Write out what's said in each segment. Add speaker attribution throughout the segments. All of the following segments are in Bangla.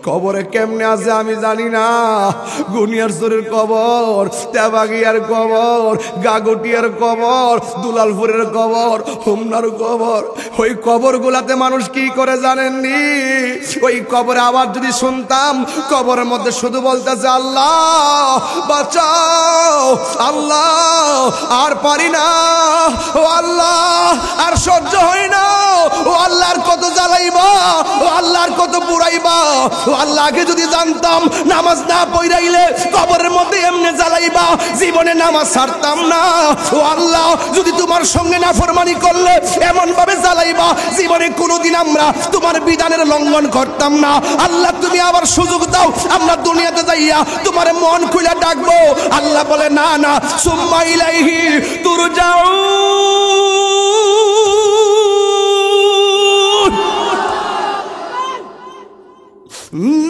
Speaker 1: কবরে কেমনে আছে আমি জানি না। গুনিয়ারচরের কবর, তেবাগিয়ার কবর, গাগটিয়ার কবর, দুলালপুরের কবর, হোমনার কবর। ওই কবরগুলাতে মানুষ কি করে জানেননি? ওই কবরে আবার যদি শুনতাম, কবরের মধ্যে শুধু বলতেছে আল্লাহ বাঁচাও, আল্লাহ আর পারি না, ও আল্লাহ আর সহ্য হয় না, ও আল্লাহর কত জ্বালাইবা, ও আল্লাহর কত পুরাইবা, ও আল্লাহকে যদি জানতাম নামাজ না পড়াইলে কবরের মধ্যে এমনি জ্বালাইবা, জীবনে নামাজ ছাড়তাম না, ও আল্লাহ যদি তোমার সঙ্গে নাফরমানি করলে এমন ভাবে জ্বালাইবা, জীবনে কোনোদিন আমরা তোমার বিধানের লঙ্ঘন করতাম না। আল্লাহ তুমি আবার সুযোগ দাও, আমরা দুনিয়াতে যাইয়া তোমার মন খুলে ডাকবো। আল্লাহ বলে না না, সুম্মা ইলাইহি তুরজাউন,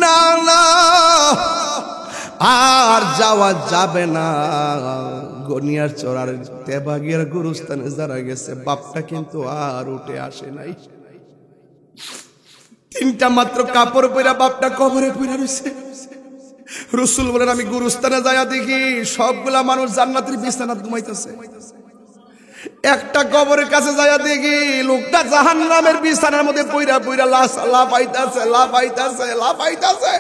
Speaker 1: না না আর যাওয়া যাবে না। গনিয়ার চোরার তেবাগিয়ার গুরুস্থানে যারা গেছে, বাপটা কিন্তু আর উঠে আসে নাই। 3টা মাত্র কাপড় পরে বাপটা কবরে পড়ে রয়েছে। রাসূল বলেন আমি গুরুস্থানে যাইয়া দেখি সবগুলা মানুষ জান্নাতের বিছানায় ঘুমাইতেছে। একটা কবরের কাছে যাইয়া দেখি লোকটা জাহান্নামের বিছানার মধ্যে পইরা পইরা লাফাইতাছে লাফাইতাছে লাফাইতাছে।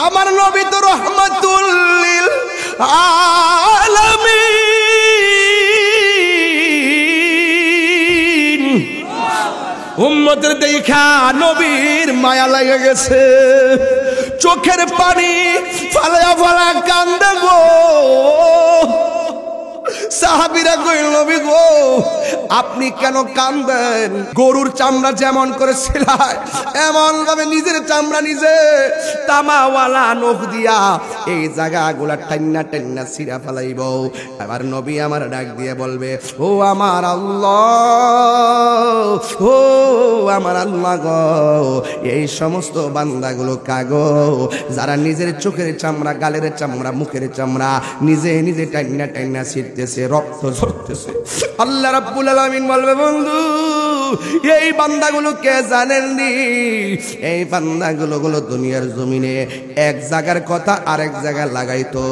Speaker 1: আমার নবী তো রহমাতুল লিল আলামিন, উম্মতের দেখা নবীর মায়া লাগে গেছে, চোখের পানি ফালা ফালা কান্দে গো। সাহাবীরা কইল নবী গো আপনি কেন কাঁদেন? গরুর চামড়া যেমন করে সেলাই এমন ভাবে নিজের চামড়া নিজে তামাওয়ালা নখ দিয়া এই জায়গাগুলা টান্না টান্না ছিঁড়া ফেলাইব। আবার নবী আমার ডাক দিয়ে বলবে ও আমার আল্লাহ, ও আমার আল্লাহ গো, এই সমস্ত বান্দাগুলো কাগো যারা নিজের চোখের চামড়া, গালের চামড়া, মুখের চামড়া নিজে নিজে টান্না টান্না ছিঁড়তেছে, রক্ত ঝরতেছে। আল্লাহ রাব্বুল আলামিন বলবে বন্ধু এই বান্দাগুলো কে জানেননি? এই বান্দাগুলো দুনিয়ার জমিনে এক জায়গার কথা আরেক জায়গায় লাগাইতো,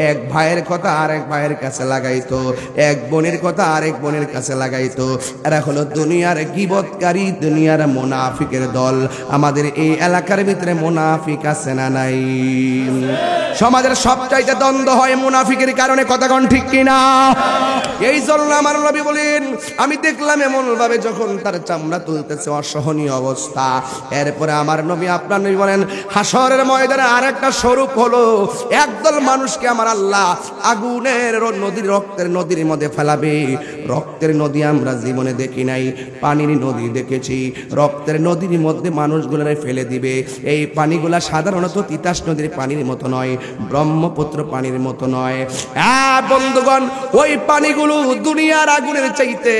Speaker 1: এক ভাইয়ের কথা আরেক ভাইয়ের কাছে লাগাইতো, এক বোনের কথা আরেক বোনের কাছে লাগাইতো। এরা হলো দুনিয়ার গীবতকারী, দুনিয়ার মুনাফিকের দল। আমাদের এই এলাকার ভিতরে মুনাফিক আছে না নাই? সমাজের সবচাইতে দ্বন্দ্ব হয় মুনাফিকের কারণে, কথা কোন ঠিক কিনা? এই জন্য আমার নবী বলেন আমি দেখলাম এমন ভাবে যখন তার চামড়া তুলতেছে, অসহনীয় অবস্থা। এরপরে আমার নবী আপনার নবী বলেন হাসরের ময়দানে আরেকটা স্বরূপ হলো একদল মানুষকে আমার আল্লাহ আগুনের নদীর, রক্তের নদীর মধ্যে ফেলাবে। রক্তের নদী আমরা জীবনে দেখি নাই, পানির নদী দেখেছি। রক্তের নদীর মধ্যে মানুষগুলোরে ফেলে দিবে। এই পানিগুলা সাধারণত তিতাস নদীর পানির মতো নয়, ব্রহ্মপুত্র পানির মতো নয়। বন্ধুগণ ওই পানিগুলো দুনিয়ার আগুনের চাইতে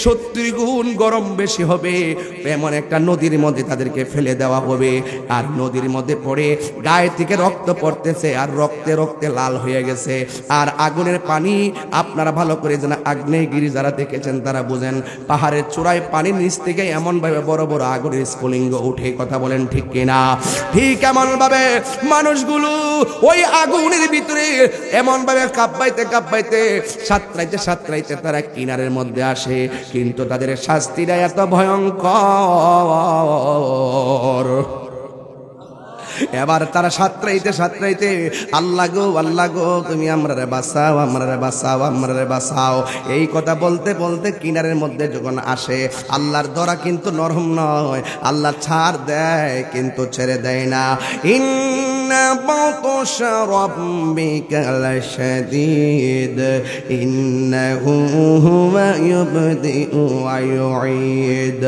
Speaker 1: 70 গুণ গরম বেশি হবে। এমন একটা নদীর মধ্যে তাদেরকে ফেলে দেওয়া হবে। আর নদীর মধ্যে পড়ে গায়ে থেকে রক্ত পড়তেছে, আর রক্তে রক্তে লাল হয়ে গেছে। আর আগুনের পানি আপনারা ভালো করে জানেন, আগ্নেয়গিরি যারা দেখেছেন তারা বুঝেন, পাহাড়ের চূড়ায় পানির নিচ থেকে এমন ভাবে বড় বড় আগুনের স্ফুলিঙ্গ উঠে, কথা বলেন ঠিক কিনা? ঠিক এমন ভাবে মানুষগুলো ওই আগুনের ভিতরে এমন ভাবে কাঁপাইতে কাঁপাইতে সাঁতরাইতে সাঁতরাইতে তারা কিনারের মধ্যে আসে। কিন্তু তাদের শাস্তিটা এত ভয়ঙ্কর। এবার তারা সাঁতরাইতে সাঁতরাইতে আল্লাহ গো আল্লাহ গো তুমি আমরারে বাঁচাও, আমরারে বাঁচাও, আমরারে বাঁচাও, এই কথা বলতে বলতে কিনারের মধ্যে যখন আসে, আল্লাহর ধরা কিন্তু নরম নয়, আল্লাহ ছাড় দেয় কিন্তু ছেড়ে দেয় না। ইন্না বাতশা রাব্বিকা লাশাদীদ ইন্নাহু হুয়া ইউবদিউ ওয়া ইউঈদ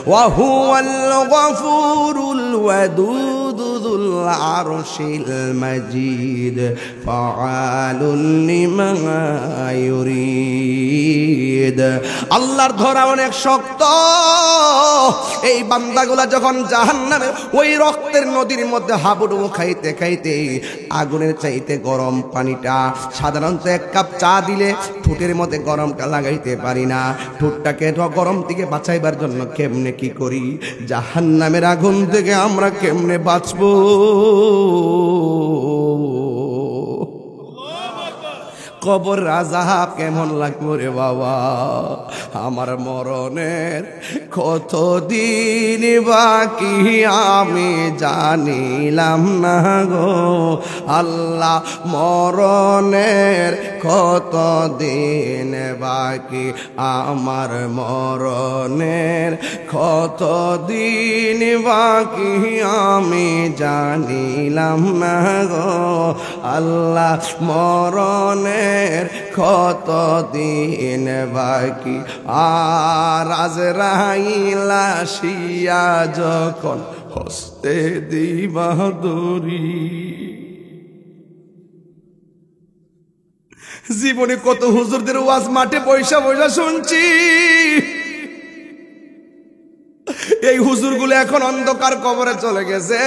Speaker 1: ওয়া হুয়াল গফুরুল ওয়াদুদ যুল আরশিল মাজিদ ফাআলুন লিমা ইউরিদ। আল্লাহর ধরা অনেক শক্ত। এই বান্দাগুলা যখন জাহান্নামে ওই রক্তের নদীর মধ্যে হাবুডুবু খাইতে খাইতে আগুনের চাইতে গরম পানিটা, সাধারণত 1 কাপ চা দিলে ঠোঁটের মধ্যে গরমটা লাগাইতে পারি না, ঠোঁটটাকে গরম থেকে বাঁচাইবার জন্য কেমনে কি করি, জাহান্নামের আগুন থেকে আমরা কেমনে বাঁচবো। কবর আযাব কেমন লাগবে রে বাবা, আমার মরণের কতদিন বাকি আমি জানিলাম না গো আল্লাহ, মরণের কতদিন বাকি আমার মরণের কতদিন বাকি আমি জানিলাম না গো আল্লাহ, মরণের কতদিন বাকি। আর আজরাইল আসিয়া যখন হস্তে দিবা দড়ি, জীবনে কত হুজুরদের ওয়াজ মাঠে পয়সা পয়সা শুনছি, এই হুজুরগুলো এখন অন্ধকার কবরে চলে গেছে।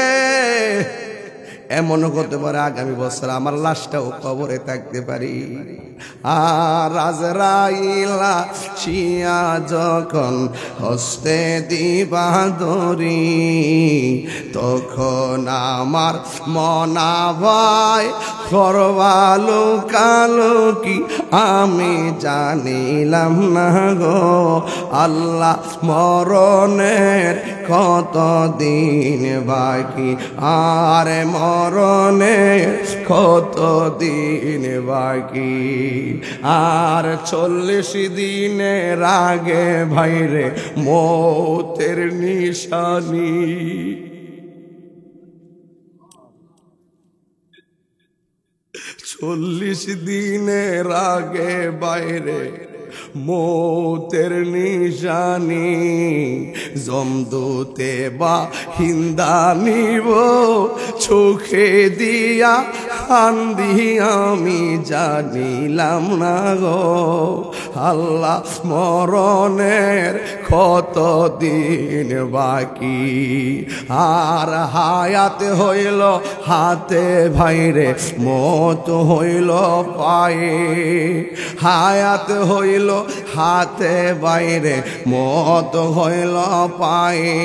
Speaker 1: এমনও করতে পারে আগামী বছর আমার লাশটাও কবরে থাকতে পারি। আর আজরাইল আসিয়া যখন হস্তে দিবা দড়ি, তখন আমার মনা ভাই করবালো কালো কি আমি জানিলাম না গো আল্লাহ, মরণের কতদিন বাকি আর মরণের কতদিন বাকি। আর 40 দিনের আগে ভাইরে মৌতের নিশানি, 40 দিনের আগে বাইরে মৌতের নিশানি, জমদূতে বা হিন্দা নিব চোখে দিয়া কান্দি আমি জানিলাম না গো আল্লাহ, মরণের কতদিন বাকি। আর হায়াত হইল হাতে ভাইরে মত হইল পায়ে, হায়াত হইল হাতে বাইরে মত হইল পায়ে,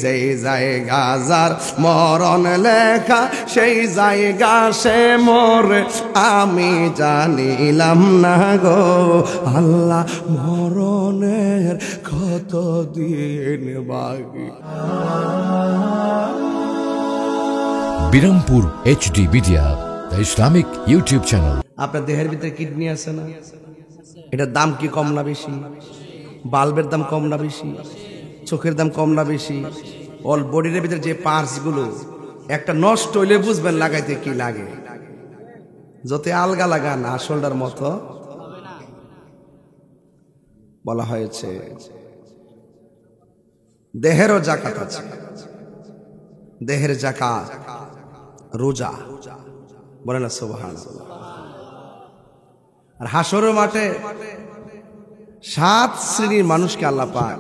Speaker 1: যেই জায়গা যার মরণ লেখা সেই জায়গা সে মরে আমি জানিলাম না গো আল্লাহ, মরণের কতদিন বাকি।
Speaker 2: Birampur HD media, the Islamic YouTube channel.
Speaker 1: আপনার দেহের ভিতরে কিডনি আছে না, এটার দাম কি কম না বেশি? বাল্বের দাম কম না বেশি? চোখের দাম কম না বেশি? অল বডির ভিতরে যে পার্টস গুলো একটা নষ্ট হইলে বুঝবেন লাগাইতে কি লাগে। যত আলগা লাগান আসলটার মতো বলা হয়েছে। দেহেরও জাকাত আছে, দেহের জাকাত রোজা, বলে না সুবহানাল্লাহ। আর হাসরের মাঠে 7 শ্রেণীর মানুষকে আল্লাহ পাক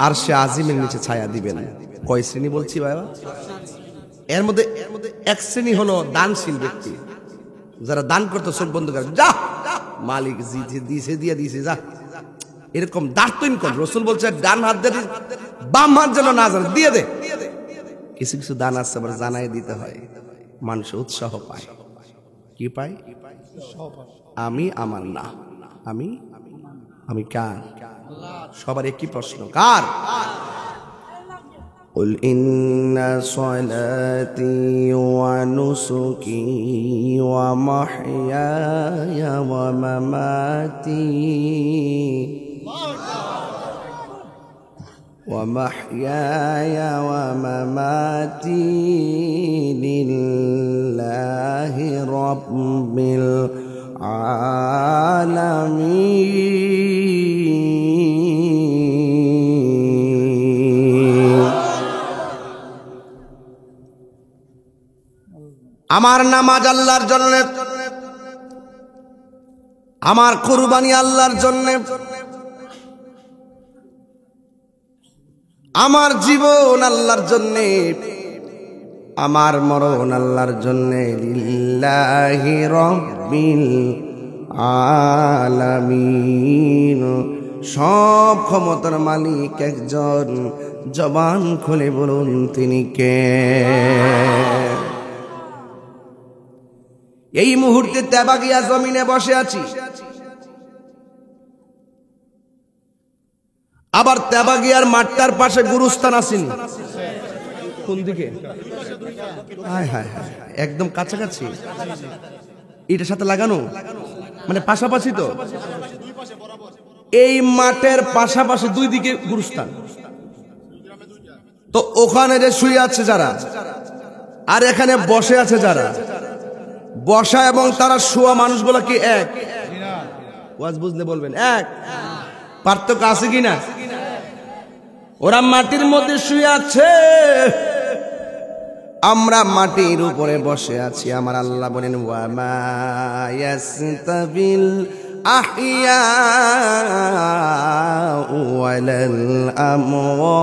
Speaker 1: আরশে আজিমের নিচে ছায়া দিবেন। কয় শ্রেণী বলছি ভাইয়া? এর মধ্যে এক শ্রেণী হলো দানশীল ব্যক্তি, যারা দান করতে চোখ বন্ধ করে, যা মালিক দিছে দিয়ে দিছে যা, এরকম দার্তইন কর। রাসূল বলছে ডান হাত দিয়ে বাম হাত যেন না জানে দিয়ে দে। কিছু কিছু দান আছে আবার জানাই দিতে হয়, মানুষ উৎসাহ পায়। কি পায়? আমি আমার না, আমি আমি কার? সবার একই প্রশ্ন, কার? قل إن صلاتي ونسكي ومحياي ومماتي لله رب العالمين। আমার নামাজ আল্লাহর জন্য, আমার কুরবানি আল্লাহর জন্য, আমার জীবন আল্লাহর জন্য, আমার মরণ আল্লাহর জন্য। লিল্লাহি রাব্বিল আলামিন। সব ক্ষমতার মালিক একজন, জবান খুলে বলুন তিনি কে? এই মুহূর্তে তেবাগিয়া জমিনে বসে আছি, আবার তেবাগিয়ার মাঠটার পাশে গুরুস্থান আসেনি। কোন দিকে? হায় হায় হায়, একদম কাছাকাছি, এটার সাথে লাগানো, মানে পাশাপাশি। তো এই মাঠের পাশাপাশি দুই দিকে গুরুস্থান। তো ওখানে যে শুয়ে আছে যারা, আর এখানে বসে আছে যারা, বসা এবং তারা শোয়া মানুষগুলো কি এক? ওয়াজ বুঝলে বলবেন এক। পার্থক্য আছে কিনা? ওরা মাটির মধ্যে শুয়ে আছে, আমরা মাটির উপরে বসে আছি। আমার আল্লাহ বলেন ওয়া মা ইয়াস্তাবিল আহইয়া ওয়ালাল আমওয়াত।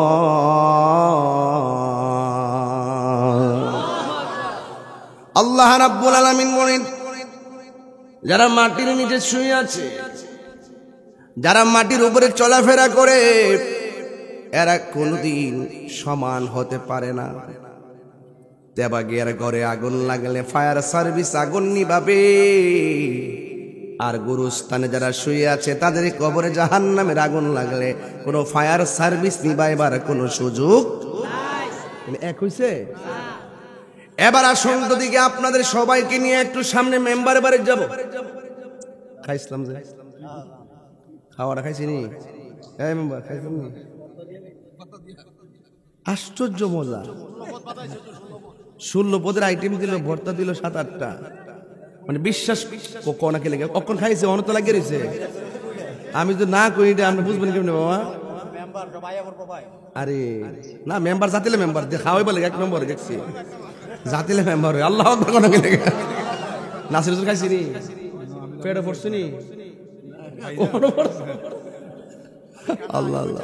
Speaker 1: আল্লাহ রাব্বুল আলামিন বলেন যারা মাটির নিচে শুয়ে আছে, যারা মাটির উপরে চলাফেরা করে, এরা কোনদিন সমান হতে পারে না। তেবাগিয়ার ঘরে আগুন লাগলে ফায়ার সার্ভিস আগুন নিভাবে, আর গুরুস্থানে যারা শুয়ে আছে তাদের কবরে জাহান্নামের আগুন লাগলে কোনো ফায়ার সার্ভিস নিভাইবার কোনো সুযোগ নাই। এক হইছে? এবার আসুন তো দিকে আপনাদের সবাইকে নিয়ে একটু সামনে মেম্বারে বাড়ি যাব। খাইছিলাম যে খাওয়াটা খাইছি নি? হ্যাঁ মেম্বার খাইছিলাম নি? আশ্চর্য মজা। 16 পদের আইটেম দিল, ভর্তা দিল 7-8টা, মানে বিশ্বাস কোনাকে লেগে কখন খাইছে অনত লাগিয়ে রয়েছে। আমি তো না করি, আপনি বুঝবেন কেমন বাবা? আরে না, মেম্বার জাতিলে মেম্বার খাওয়াই বলে 1 নম্বরে দেখছি, জাতিলে মেম্বার হয়। আল্লাহ কোনাকে লেগে নাসির খাইছি নি? পেটে পড়ছে নি? আল্লাহ আল্লাহ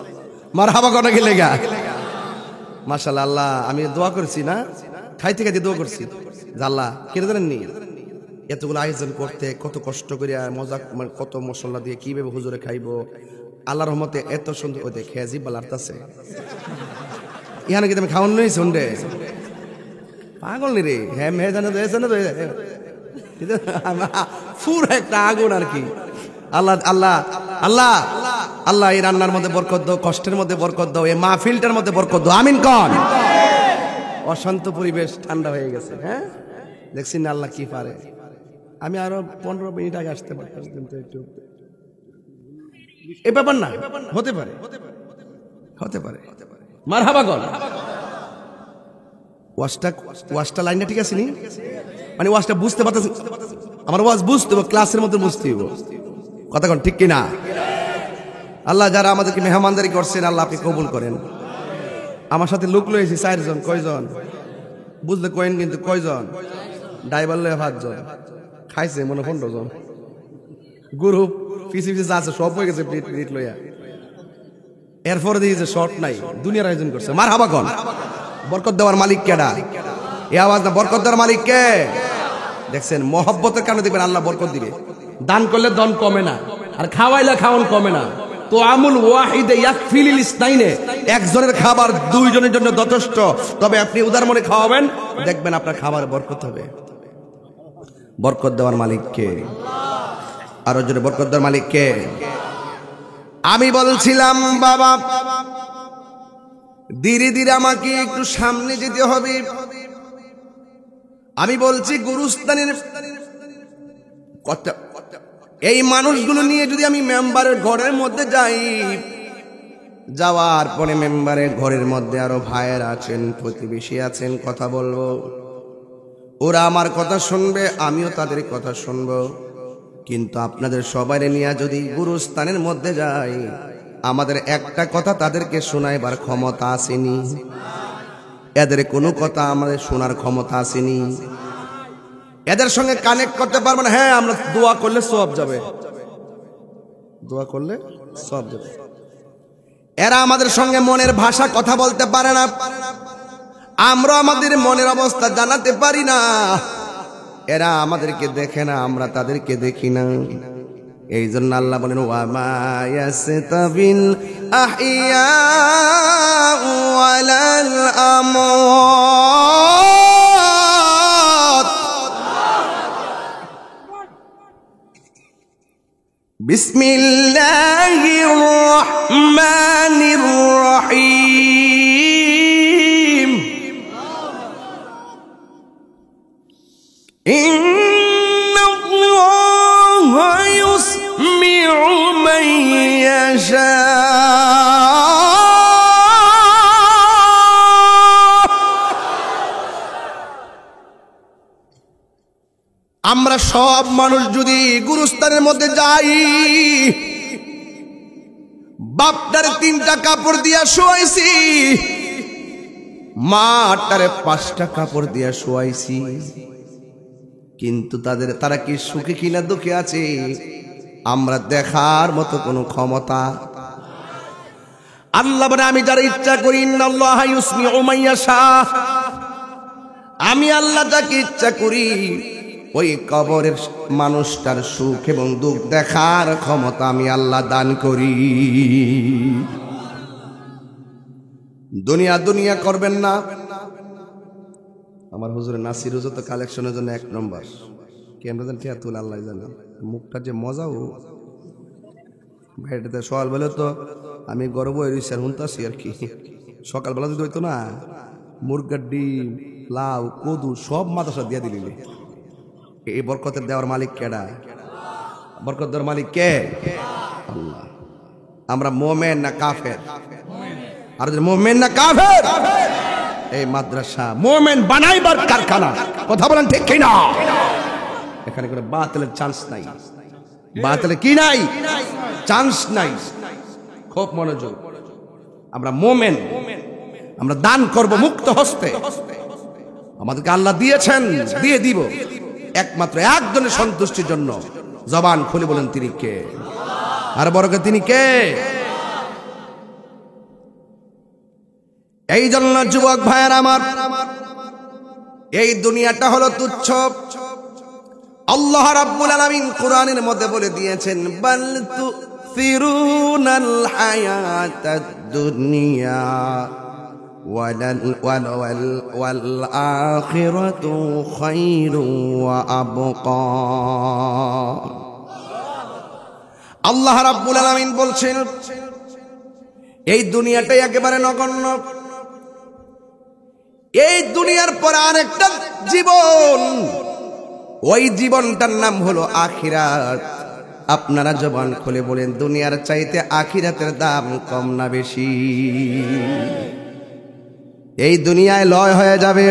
Speaker 1: মারহাবা কোনাকে লেগা। মাশাআল্লাহ, আল্লাহ আমি দোয়া করছি না, খাইতে খাইতে দোয়া করছি যে আল্লাহ কেন জানেন নি এতগুলো আয়োজন করতে কত কষ্ট করে মজা, কত মশলা দিয়ে কিভাবে হুজুরে খাইবো। আল্লাহর রহমতে এত সুন্দর ওই দেখে জিব্বা লাড়তাছে। ইহানে কি তুমি খাওয়ান নই শুনরে পাগল নি রে? হ্যাঁ মেয়ে জানো তো ফুর একটা আগুন আর কি। আল্লাহ আল্লাহ আল্লাহ আল্লাহ এই রান্নার মধ্যে বরকত দাও, কষ্টের মধ্যে বরকত দাও, এই মাহফিলটার মধ্যে বরকত দাও। আমিন কন। অশান্ত পরিবেশ ঠান্ডা হয়ে গেছে। হ্যাঁ দেখছি না আল্লাহ কি পারে। আমি আরো 15 মিনিট আগে আসতে পারতাম, কিন্তু একটু এই ব্যাপার না, হতে পারে হতে পারে। মারহাবা কন। ওয়াজটা লাইনটা ঠিক আছে নি? মানে ওয়াজটা বুঝতে পারতেছি, আমার ওয়াজ বুঝতে হবে, ক্লাসের মধ্যে বুঝতে হবে। কথা কন ঠিক কিনা? আল্লাহ যারা আমাদেরকে মেহমানদারি করছেন, আল্লাহ আপনি কবুল করেন। আমার সাথে লোক লয়েছি 4 জন। কয়জন বুঝলে কয়েন? কিন্তু কয়জন? ড্রাইভার লয়ে 5 জন, খাইছে মনে 15 জন। গ্রুপ পিছে পিছে আছে, সব হয়ে গেছে প্লেট প্লেট লইয়া। এরপরে দেখি যে শর্ট নাই, দুনিয়ার আয়োজন করছে। মারহাবা কন। বরকত দেওয়ার মালিক কেডা? এই আওয়াজ না, বরকত দেওয়ার মালিক কে? দেখছেন, মহব্বতের কারণে দেখবেন আল্লাহ বরকত দিবে। দান করলে দন কমে না, আর খাওয়াইলে খাওয়ান কমে না। তো আমুল ওয়াহিদে ইয়াকফিল ইসনাইনে, একজনের খাবার 2 জনের জন্য যথেষ্ট। তবে আপনি উদার মনে খাওয়াবেন, দেখবেন আপনার খাবার বরকত হবে। বরকত দেওয়ার মালিক কে? আরো জোরে বরকত দেওয়ার মালিক কে? আমি বলছিলাম বাবা ধীরে ধীরে আমাকে একটু সামনে যেতে হবে। আমি বলছি গুরুস্থানের কথা, এই মানুষগুলো নিয়ে যদি আমি মেম্বারের ঘরের মধ্যে যাই, যাওয়ার পরে মেম্বারের ঘরের মধ্যে আরো ভাইয়ের আছেন, প্রতিবেশী আছেন, কথা বলবো, ওরা আমার কথা শুনবে, আমিও তাদের কথা শুনবো। কিন্তু আপনাদের সবাই নিয়ে যদি গুরুস্থানের মধ্যে যাই, আমাদের একটা কথা তাদেরকে শোনাইবার ক্ষমতা আসেনি, এদের কোনো কথা আমাদের শোনার ক্ষমতা আসেনি, এদের সঙ্গে কানেক্ট করতে পারবো না। হ্যাঁ আমরা দোয়া করলে সওয়াব যাবে, দোয়া করলে সওয়াব যাবে। এরা আমাদের সঙ্গে মনের ভাষা কথা বলতে পারে না, আমরা আমাদের মনের অবস্থা জানাতে পারি না। এরা আমাদেরকে দেখে না, আমরা তাদেরকে দেখি না। এই জন্য আল্লাহ বলেন ওয়া মা ইয়াসতাবিল আহইয়াউ ওয়ালাল আমওয়াত। বিসমিল্লাহির রহমানির রহিম। ইন্নাল্লাহা ইউসমিউ মান ইয়াশা। আমরা সব মানুষ যদি গুরুস্থানের মধ্যে যাই, বাপটারে 3টা কাপড় দিয়া শোয়াইছি, মাটারে 5টা কাপড় দিয়া শোয়াইছি, কিন্তু তারা কি সুখে কিনা দুঃখে আছে আমরা দেখার মতো কোনো ক্ষমতা। আল্লাহ বলে আমি যারা ইচ্ছা করি, ইন্নাল্লাহা ইউসমিউ মান ইয়াশা, আমি আল্লাহ যাকে ইচ্ছা করি ওই কবরের মানুষটার সুখ এবং দুঃখ দেখার ক্ষমতা আমি আল্লাহ দান করি। দুনিয়া দুনিয়া করবেন না। আমার হুজুরের নাসির হুজুর তো কালেকশনের জন্য 1 নম্বর। কেন টিয়া তুল আল্লাহ জানে, মুখটা যে মজাও ভাইটাতে। সকাল বেলা তো আমি গর্ব হয়েছি শুনতেছি আর কি, সকালবেলা যদি হইতো না মুরগার ডিম লাউ কদু সব মাদ্রাসা দিয়া দিলি। এই বরকতের দেওয়ার মালিক কেডা? বরকত দেওয়ার মালিক কে? আল্লাহ। আমরা মোমেন না কাফের? আর মোমেন না কাফের? এই মাদ্রাসা মোমেন বানাইবার কারখানা। কথা বলেন ঠিক কিনা? এখানে কোনো বাতিলের চান্স নাই। বাতিলে কি নাই? চান্স নাই। খুব মনোযোগ। আমরা মোমেন, আমরা দান করব মুক্ত হস্তে। আমাদেরকে আল্লাহ দিয়েছেন, দিয়ে দিব একমাত্র একজনের সন্তুষ্টির জন্য। জবান খুলে বলেন তিনি কে? আর বড়কে তিনি কে? এই জন্য যুবক ভাইয়ের আমার, এই দুনিয়াটা হলো তুচ্ছ। আল্লাহ রাব্বুল আলামিন কোরআনের মধ্যে বলে দিয়েছেন, বাল তুসিরুনাল হায়াতাদ দুনিয়া ওয়াল আখিরাতু খায়রু ওয়া আবকা। আল্লাহ রাব্বুল আলামিন বলছেন এই দুনিয়াটাই একেবারে নগণ্য। এই দুনিয়ার পর আরেকটা জীবন, ওই জীবনটার নাম হলো আখিরাত। আপনারা জবান খুলে বলেন, দুনিয়ার চাইতে আখিরাতের দাম কম না বেশি? এই দুনিয়ায় লয় হয়ে যাবে,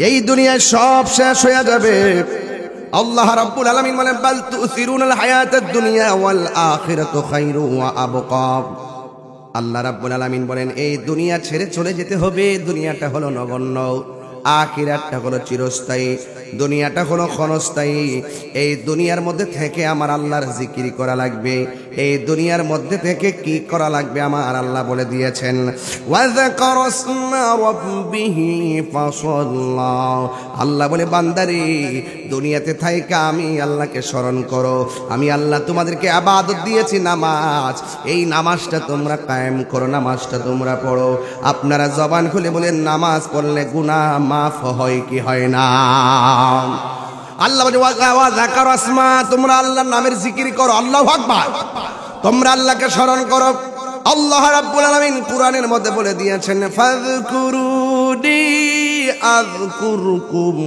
Speaker 1: এই দুনিয়ায় সব শেষ হয়ে যাবে। আল্লাহ রাব্বুল আলামিন বলেন, বাল তুসিরুনাল হায়াতাদ দুনিয়া ওয়াল আখিরাতু খায়রু ওয়া আবকা। আল্লাহ রাব্বুল আলামিন বলেন এই দুনিয়া ছেড়ে চলে যেতে হবে। দুনিয়াটা হলো নগণ্য, আখিরাতটা হলো চিরস্থায়ী, দুনিয়াটা হলো ক্ষণস্থায়ী। এই দুনিয়ার মধ্যে থেকে আমার আল্লাহর জিকির করা লাগবে। এই দুনিয়ার মধ্যে থেকে কি করা লাগবে আমার আল্লাহ বলে দিয়েছেন, ওয়াযকারা ইসমা রাব্বিহি ফাসাল্লা। আল্লাহ বলে বান্দারে দুনিয়াতে থাইকা আমি আল্লাহকে স্মরণ করো। আমি আল্লাহ তোমাদেরকে ইবাদত দিয়েছি নামাজ, এই নামাজটা তোমরা কায়েম করো, নামাজটা তোমরা পড়ো। আপনারা জবান খুলে বলেন, নামাজ পড়লে গুনাহ মাফ হয় কি হয় না? আল্লাহ বলে ওয়াযকারা ইসমা, তোমরা আল্লাহর নামের জিকির করো। আল্লাহু আকবার। তোমরা আল্লাহকে স্মরণ করো। আল্লাহ রাব্বুল আলামিন কুরআনের মধ্যে বলে দিয়েছেন, ফাযকুরুনি আযকুরকুম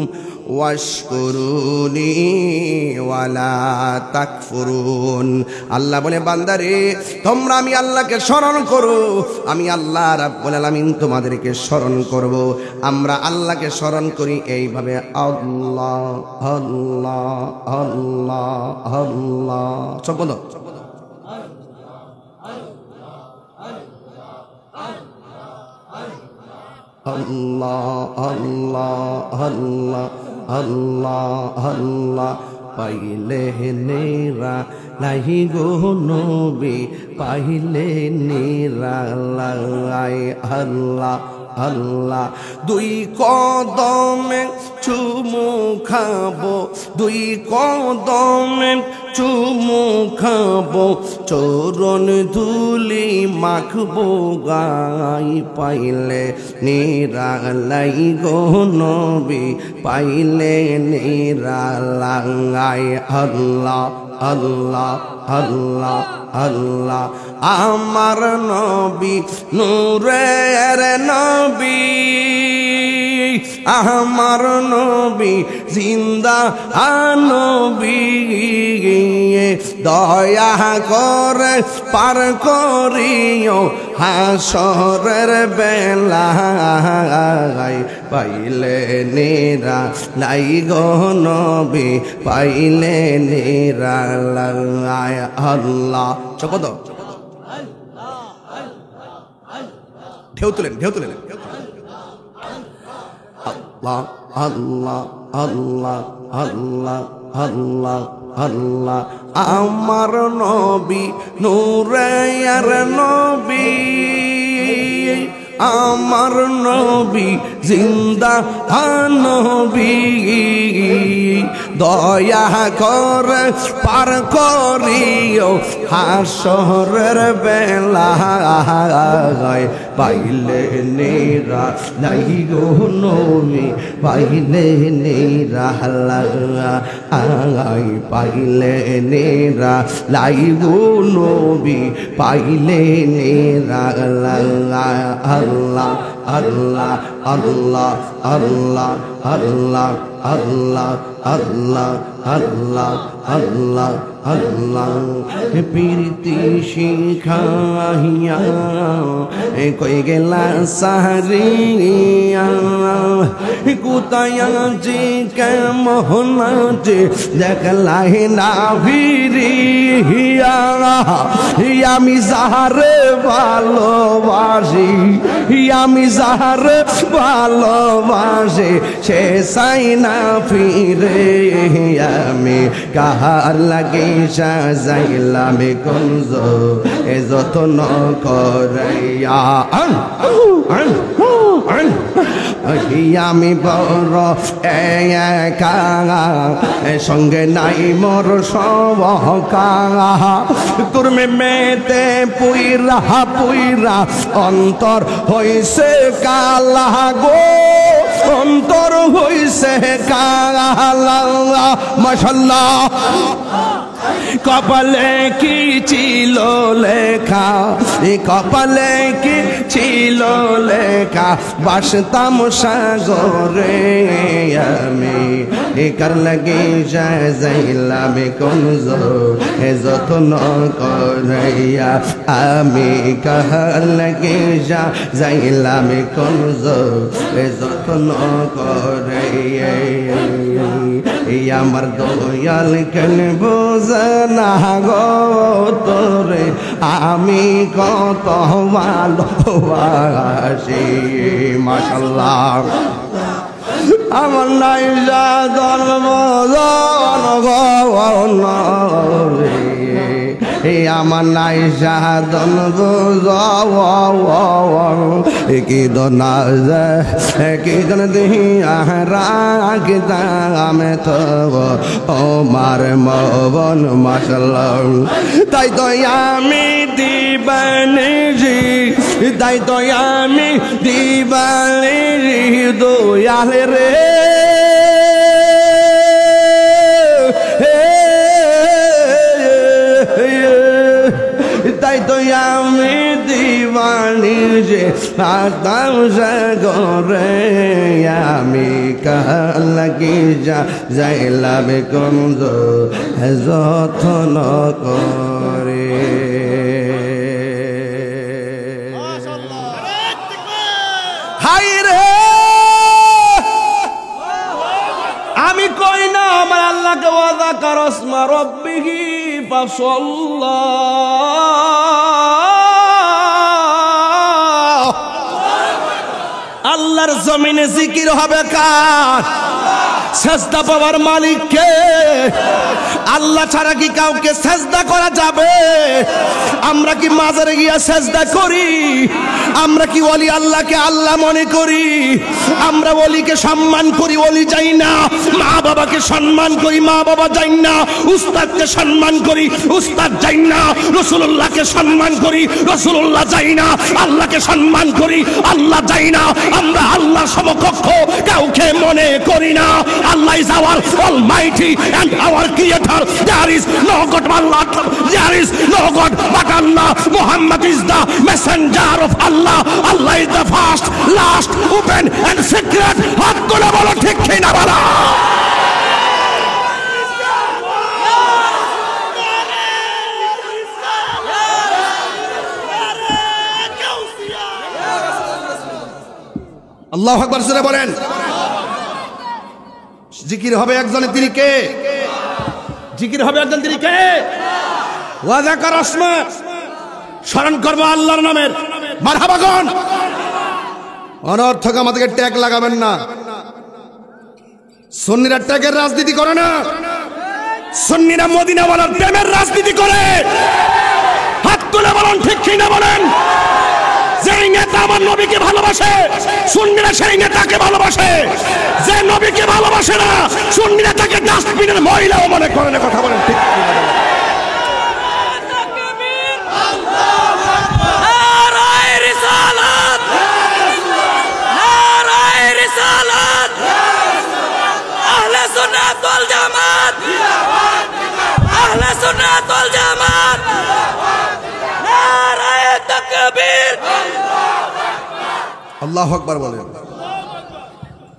Speaker 1: ওয়াশকুরুনি ওয়ালা তাকফুরুন। আল্লাহ বলে বান্দারে তোমরা আমি আল্লাহকে স্মরণ করো, আমি আল্লাহ রাব্বুল আলামিন তোমাদেরকে স্মরণ করব। আমরা আল্লাহকে স্মরণ করি এইভাবে, আল্লাহ আল্লাহ আল্লাহ আল্লাহ। সব বলো, আল্লাহ আল্লাহ আল্লাহ আল্লাহ আল্লাহ। পাইলে নেরা নাহি গো নবী, পাইলে নেরা লাই। আল্লাহ আল্লাহ দুই কদমে চুমু খাবো দুই কদমে চুমু খাবো চরণ ধুলি মাখবো গাই পাইলে নিরালাই গো নবী পাইলে নিরালাই আল্লাহ আল্লাহ আল্লাহ আল্লাহ আমার নবী নূরের নবী আমার নবী জিন্দা নবী দয়া করে পার করিও হাসরের বেলায় পাইলে নিরা লাই গো নবী পাইলে নিরা লাই আল্লাহ চকো দাও ঢেউ তুলেন আল্লাহ আল্লাহ আল্লাহ আল্লাহ আল্লাহ আল্লাহ আমার নবী নূরের নবী আমার নবী জিন্দা নবী দয়া করে পার করিও হাসরের বেলায় পাইলে নিরা লাই গো নবী পাইলে নিরা লাই পাইলে নিরা লাই গো নবী পাইলে নিরা লাই আল্লাহ আল্লাহ আল্লাহ আল্লাহ আল্লাহ আল্লাহ আল্লাহ আল্লাহ আল্লাহ আল্লাহ প্রীতি শিখাইয়া কই গেলা সাহারিয়া কোথায় যে কেমন যে দেখলাই না ভিড়িয়া আমি যাহারে ভালোবাসি আমি যাহারে ভালোবাসি সে চাই না ফিরে আমি কাহার লাগে সাজাইলাম কুঞ্জ এ যত্ন করাইয়া আমি বড় একা সঙ্গে নাই মোর সবকা কুর্মে মেতে পুইরা পুইরা অন্তর হইছে কালা গো অন্তর হইছে কালা মাশাআল্লাহ কপালে কি ছিল লেখা কপালে কি ছিল লেখা বাসতাম সাগরে আমি কার লাগে যাইলাম কুঞ্জ এ যত্ন করাইয়া আমি কাহার লাগে যাইলাম কুঞ্জ এ যত্ন করাইয়া আমার দয়াল কেন বোঝে না গো তোরে আমি কত ভালোবাসি মাশাআল্লাহ আমার নাই জন্ম আমার নাই সাধন কি দনা কি দন দিয়া রাখতাম তব ও মার মবন মাশাআল্লাহ তাই তো আমি দিবানিজি তাই তো আমি দিবানিজি দয়াল রে তাই তো আমি দিবানি যে আতাম সাগরে আমি কাহার লাগি যাইলাম কুঞ্জ যত্ন করে হাই রে আমি কই না আমার আল্লাহকে ওয়াদা করস মা রব্বিহি আল্লাহর জমিনে জিকির হবে কার সেজদা পাওয়ার মালিক কে? আল্লাহ ছাড়া কি কাউকে সেজদা করা যাবে? আমরা কি মাজারে গিয়া সেজদা করি? আমরা কি ওলি আল্লাহকে আল্লাহ মনে করি? আমরা ওলিকে সম্মান করি, ওলি যাই না। মা বাবাকে সম্মান করি, মা বাবা যাই না। উস্তাদকে সম্মান করি, উস্তাদ যাই না। রাসূলুল্লাহকে সম্মান করি, রাসূলুল্লাহ যাই না। আল্লাহকে সম্মান করি, আল্লাহ যাই না। আমরা আল্লাহর সমকক্ষ কাউকে মনে করি না। আল্লাহ is our almighty and our creator. There is no God but Allah. There is no God but Allah. Muhammad is the messenger of Allah. Allah is the first, last, open and secret. হাত তুলে বলো ঠিক কি না বলো। আল্লাহু আকবার জোরে বলেন। জিকির হবে একজনের, তিনি কে? জিকির হবে একজন, তিনি কে? ওয়া যাকার আসমা, স্মরণ করব আল্লাহর নামের। মারহাবা কোন? অনর্থক আমাদেরকে ট্যাগ লাগাবেন না। সুন্নিরা ট্যাগের রাজনীতি করে না, সুন্নিরা মদিনাওয়ালার প্রেমের রাজনীতি করে। হাত তুলে বলেন ঠিক কি না বলেন। যেই নেতা আমার নবীকে ভালোবাসে, সুন্নিরা সেই নেতাকে ভালোবাসে। যে নবীকে ভালোবাসে না, সুন্নিরা তাকে ডাস্টবিনের মহিলাও মনে করে না। কথা বলেন ঠিক কি না বলেন।
Speaker 3: আহলে সুন্নাত ওয়াল জামাত, আহলে সুন্নাত ওয়াল জামাত, নারায়ে তাকবীর।
Speaker 1: আল্লাহু আকবার বলেন।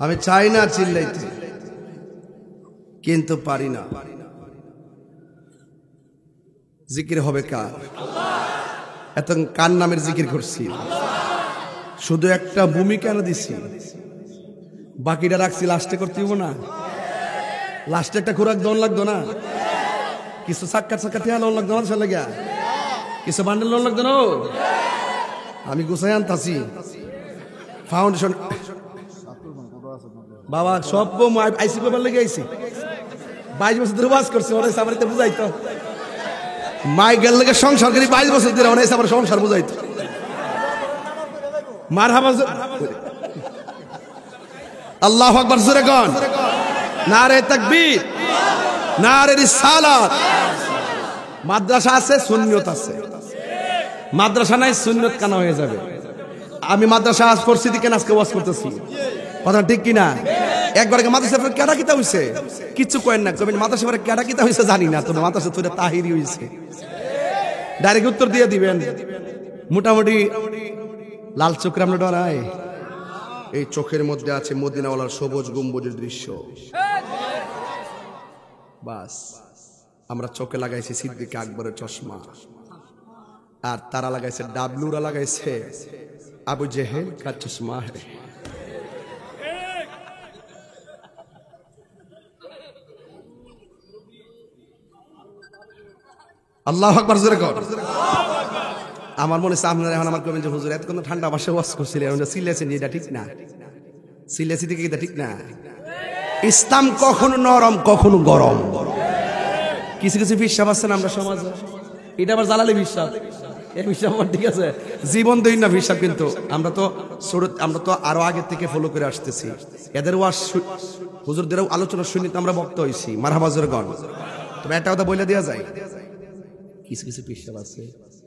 Speaker 1: আমি চাই না চিল্লাইতে, কিন্তু পারি না। জিকির হবে কার? এত কার নামের জিকির করছি? শুধু একটা ভূমি কেন দিছি? বাকিটা রাখছি লাস্টে করতে হইব না? লাস্টে একটা খোরাক দন লাগতো না? কিছু সাক্ষাৎ সাক্ষাৎ লোন লাগতো না? সে লাগিয়া কিছু বান্ডেল লোন লাগতো না? আমি গুছাই আনতাছি ফাউন্ডেশন। বাবা সব আইসি পেপার লেগে আইসি, 22 বছর ধরে বাস করছে। অনেক সাবারিতে বুঝাইতো মাইকেল লেগে সংসার করি 22 বছর ধরে। অনেক সাবার সংসার বুঝাইতো। মারহাবা। আল্লাহু আকবার জোরে কোন? নারে তাকবীর, নারে রিসালাত। মাদ্রাসা আছে, সুন্নিয়ত আছে। মাদ্রাসা নাই, সুন্নিয়ত কানা হয়ে যাবে। আমি মাদ্রাসা আজ পরিস্থিতি কেন আজকে ওয়াজ করতেছি, কথা ঠিক কিনা? একবার মাদ্রাসা কেডা কিতা হইছে কিছু কয়েন না, কবেন মাদ্রাসা পরে কেডা কিতা হইছে জানি না। তো মাদ্রাসা তোরে তাহিরি হইছে, ডাইরেক্ট উত্তর দিয়ে দিবেন। মোটামুটি লাল চোখের আমরা ডরাই। এই চোখের মধ্যে আছে মদিনাওয়ালার সবুজ গম্বুজের দৃশ্য। বাস আমরা চোখে লাগাইছি সিদ্দিক আকবরের চশমা, আর তারা লাগাইছে, ডাবলুরা লাগাইছে আবু জেহেল কা চশমা হে। আল্লাহু আকবার জোরে কর। আমার মনে হচ্ছে আপনারা এখন আমার কবেন যে হুজুর এতক্ষণ ঠান্ডা ভাষায় ওয়াজ করছিলেন, এখন সিলেছেন, এটা ঠিক না। সিলেছি থেকে এটা ঠিক না। ইসলাম কখনো নরম কখনো গরম। কিছু কিছু বিশ্বাস আছে না আমরা সমাজে, এটা আবার জ্বালালে বিশ্বাস। এই বিশ্বাস আমার ঠিক আছে, জীবন দেই না বিশ্বাস। কিন্তু আমরা তো আরো আগে থেকে ফলো করে আসতেছি। এদের ওয়াজ হুজুরদেরও আলোচনা শুনি তো আমরা বক্তা হইছি। মারহাবা জোরে গণ। তবে একটা কথা বলে দেওয়া যায়, কিছু কিছু বিশ্বাস আছে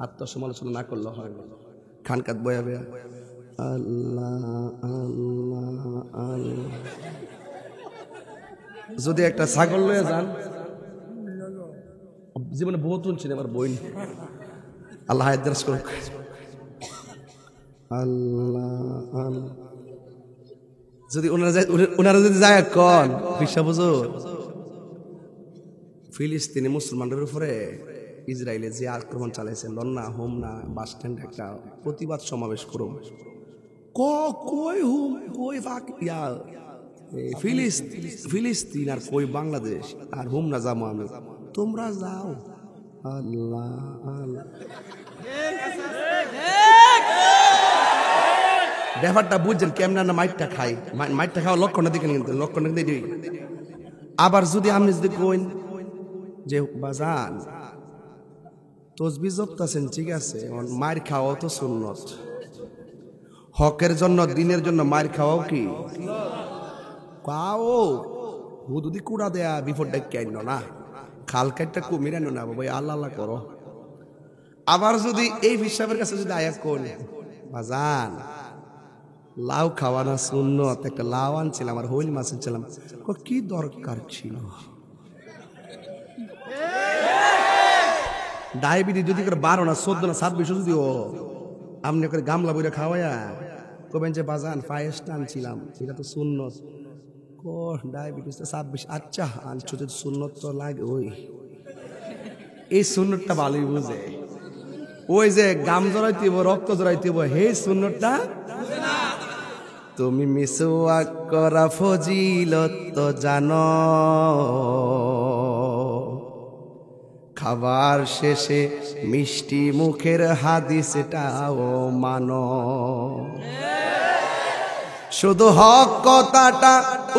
Speaker 1: আত্মসমালোচনা না করলে হয় না। খানকাত বয়া বয়া আল্লাহ আল্লাহ আল্লাহ। যদি একটা ছাগল লয়ে যান, জীবনে বহুত শুনছেন, আমার বই আল্লাহ আদেশ করুক। আল্লাহ যদি ওনারা যদি যায় কন বিশ্বাস বুঝুন, ফিলিস্তিনি মুসলমানদের উপরে ইসরায়েলে যে আক্রমণ চালাইছে, লন্না হোমনা বাস স্ট্যান্ড একটা প্রতিবাদ সমাবেশ করুন। কই হুম কই ফিলিস্তিন আর কই বাংলাদেশ আর হোমনা যাবো আমি, তোমরা যাও। আল্লাহ আল্লাহ ব্যাপারটা বুঝছেন কেমন না মাইটটা খাই মাইটটা খাওয়া লক্ষণটা দেখেন কিন্তু লক্ষণটা দিই আবার যদি আপনি যদি কইন যে বাজান তসবিহ জপতাছেন ঠিক আছে মার খাওয়াও তো সুন্নত হকের জন্য দিনের জন্য মার খাওয়াও কি কাও হুদুদি কুড়া দেয়া বিপদটা কেন না খাল কাটটা কমিরানো না বাবা আল্লাহ আল্লাহ করো আবার যদি এই হিসাবের কাছে যদি আয়াত কোন বাজান লাউ খাওয়ানো সুন্নত একটা লাউ আনছিলাম আর হইল মাছ আনছিলাম কি দরকার ছিল ডায়াবেটিস যদি করে 12 না 14 না 26 যদি ও আপনি করে গামলা বইরা খাওয়ায়া কবেন যে বাজান পায়েসটা আনছিলাম এটা তো সুন্নত কো ডায়াবেটিস 26 আচ্ছা আনছো তো সুন্নত তো লাগে ওই এই সুন্নতটা ভালোই বুঝে ওই যে গাম জড়াইতেব রক্ত জড়াইতেব হে সুন্নতটা তুমি মিসওয়াক করা ফজিলত তো জানো খাবার শেষে মিষ্টি মুখের হাদিসটাও মানো শুধু হক কথাটা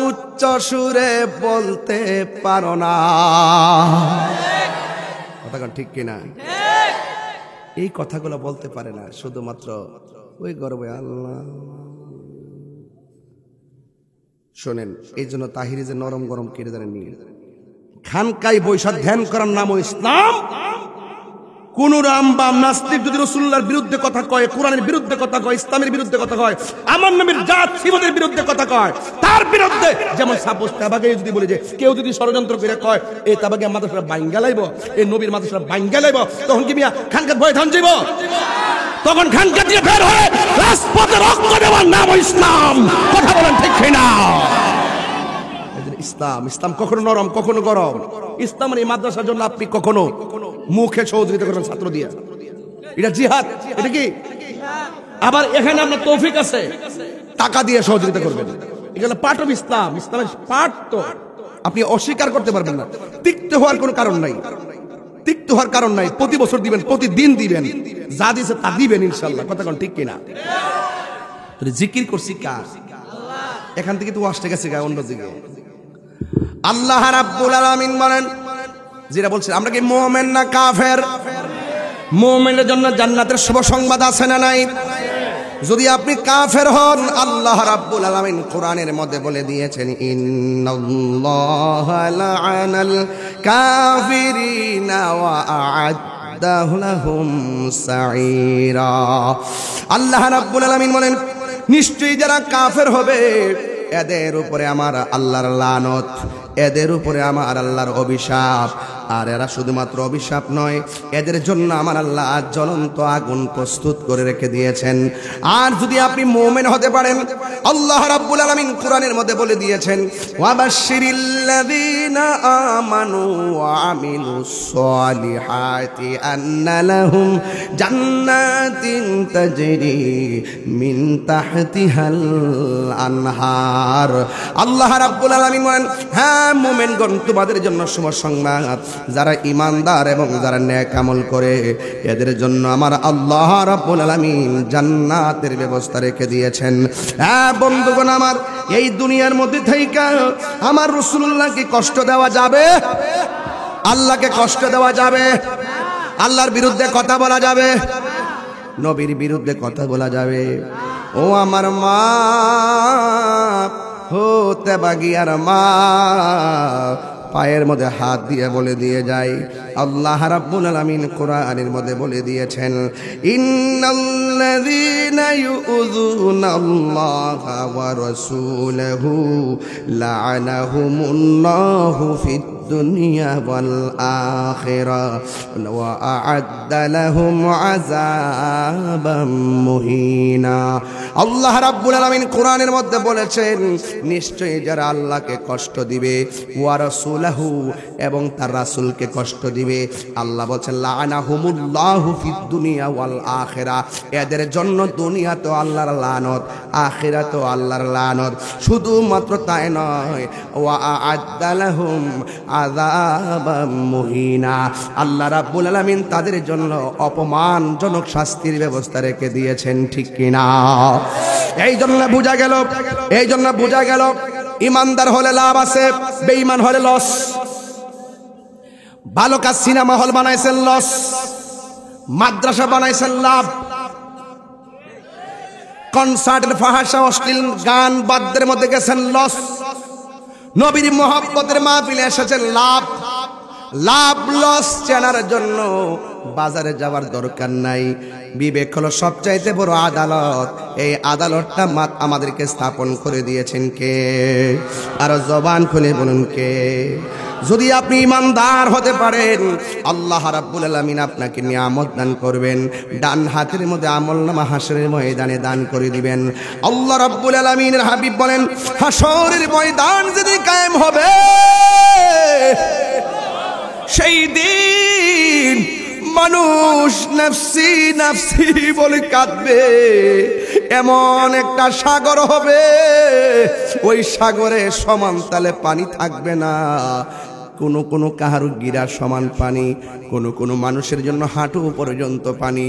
Speaker 1: উচ্চ সুরে বলতে পারো না কথা ঠিক কিনা এই কথাগুলো বলতে পারে না শুধুমাত্র ওই গর্বে আল্লাহ শোনেন এই জন্য তাহিরি যে নরম গরম কেড়ে জানেন খানকাই বৈশা ধ্যান করার নাম ইসলাম কোন রাম বাম নাস্তিক যদি রাসূলুল্লাহর বিরুদ্ধে কথা কয় কোরআনের বিরুদ্ধে কথা কয় ইসলামের বিরুদ্ধে কথা কয় আমার নবীর জাত সিবতের বিরুদ্ধে কথা কয় তার বিরুদ্ধে যেমন সাপোজ তাবাগে যদি বলে যে কেউ যদি ষড়যন্ত্র করে কয় এই তাবাগে মাদ্রাসা বাইঙ্গা লাইব এই নবীর মাদ্রাসা বাইঙ্গা লাইব তখন কি মিয়া খানকার ভয় ধান যাইব তখন খানকা দিয়ে বের হয়ে রাজপথে রক্ত দেওয়ার নাম ইসলাম কথা বলেন ঠিক কিনা ইসলাম ইসলাম কখনো নরম কখনো গরম ইসলামের এই মাদ্রাসার জন্য আপনি কখনো মুখে সহযোগিতা করবেন ছাত্র দিয়ে এটা জিহাদ এটা কি আবার এখানে আপনার তৌফিক আছে টাকা দিয়ে সহযোগিতা করবেন এগুলো পার্ট অফ ইসলাম ইসলামের পার্ট তো আপনি অস্বীকার করতে পারবেন না তিক্ত হওয়ার কোনো কারণ নাই তিক্ত হওয়ার কারণ নাই প্রতি বছর দিবেন প্রতিদিন দিবেন যা দিয়েছে তা দিবেন ইনশাল্লাহ কথা কোন ঠিক কিনা জিকির করছি কার এখান থেকে তো ওয়াজটা গেছে গা অন্য দিকে আল্লাহ রাব্বুল আলামিন বলেন যেটা বলছেন আমরা কি মুমিন না কাফের মুমিনের জন্য জান্নাতের শুভ সংবাদ আছে না নাই যদি আপনি কাফের হন আল্লাহ রাব্বুল আলামিন কোরআনের মধ্যে বলে দিয়েছেন ইন্নাল্লাহা লা'আনাল কাফিরিনা ওয়া আ'আদ্দা লাহুম সাঈরা আল্লাহ রাব্বুল আলামিন বলেন নিশ্চয়ই যারা কাফের হবে এদের উপরে আমার আল্লাহর লানত এদের উপরে আমার আল্লাহর অভিশাপ আর এরা শুধুমাত্র অভিশাপ নয় এদের জন্য আমার আল্লাহ জ্বলন্ত আগুন প্রস্তুত করে রেখে দিয়েছেন আর যদি আপনি মুমিন হতে পারেন আল্লাহ রাব্বুল আলামিন কোরআনের মধ্যে বলে দিয়েছেন ওয়াবাশশিরিল্লাযীনা আমানু ওয়া আমিলুস সালিহাতি আন্না লাহুম জান্নাতিন তাজরি মিন তাহতিহাল আনহার আল্লাহ রাব্বুল আলামিন বলেন হ্যাঁ মুমিনগণ তোমাদের জন্য সুসংবাদ যারা ঈমানদার এবং যারা নেক আমল করে এদের জন্য আমার আল্লাহ রাব্বুল আলামিন জান্নাতের ব্যবস্থা রেখে দিয়েছেন হ্যাঁ বন্ধুগণ আমার এই দুনিয়ার মধ্যে থেকে আমার রাসূলুল্লাহকে কষ্ট দেওয়া যাবে আল্লাহকে কষ্ট দেওয়া যাবে আল্লাহর বিরুদ্ধে কথা বলা যাবে নবীর বিরুদ্ধে কথা বলা যাবে ও আমার মা হতে বাগিয়ার মা পায়ের মধ্যে হাত দিয়ে বলে দিয়ে যায় আল্লাহ রাব্বুল আলামিন কোরআনের মধ্যে বলে দিয়েছেন ইন্নাল্লাযীনা ইউযুনাল্লাহা ওয়া রাসূলাহু লা'আনাহুমুল্লাহু ফিদ দুনিয়া ওয়াল আখিরা ওয়া আ'আদ্দা লাহুম আযাবাম মুহিনা আল্লাহ রাব্বুল আলামিন কোরআনের মধ্যে বলেছেন নিশ্চয়ই যারা আল্লাহকে কষ্ট দিবে ওয়া রাসূলাহু এবং তার রাসূলকে কষ্ট দিবে আল্লাহ বলেন লা'আনাহুমুল্লাহু ফিদ দুনিয়া ওয়াল আখিরা এদের জন্য দুনিয়াতে আল্লাহর লানত আখিরাত আল্লাহর লানত। শুধুমাত্র তাই নয়, ওয়া আ'আদ্দা লাহুম আযাবাম মুহিনা, আল্লাহ রাব্বুল আলামিন তাদের জন্য অপমানজনক শাস্তির ব্যবস্থা রেখে দিয়েছেন, ঠিক কিনা? এই জন্য বোঝা গেল ইমানদার হলে লাভ আছে, বেঈমান হলে লস। ভালো কাজ সিনেমা হল বানাইছেন লস, মাদ্রাসা বানাইছেন লাভ, কনসার্টের ফাহাশা অশ্লীল গান বাদ্যের মধ্যে গেছেন লস, নবীর মুহাব্বতের মাহফিলে এসেছেন লাভ। লাভ লস চেনার জন্য বাজারে যাওয়ার দরকার নাই। বিবেক হলো সবচাইতে বড় আদালত। এই আদালতটা আমাদেরকে স্থাপন করে দিয়েছেন কে? আর জবান খুলে বলুন কে? যদি আপনি ইমানদার হতে পারেন, আল্লাহ রাব্বুল আলামিন আপনাকে নিয়ামত দান করবেন, ডান হাতের মধ্যে আমলনামা হাসরের ময়দানে দান করে দিবেন। আল্লাহ রাব্বুল আলামিনের হাবিব বলেন, হাসরের ময়দান যদি কায়েম হবে, সেই দিন মানুষ নাফসি নাফসি বলে কাঁদবে। এমন একটা সাগর হবে, ওই সাগরে সমান তালে পানি থাকবে না। কোনো কাহারু গিরার সমান পানি, কোনো মানুষের জন্য হাঁটু পর্যন্ত পানি,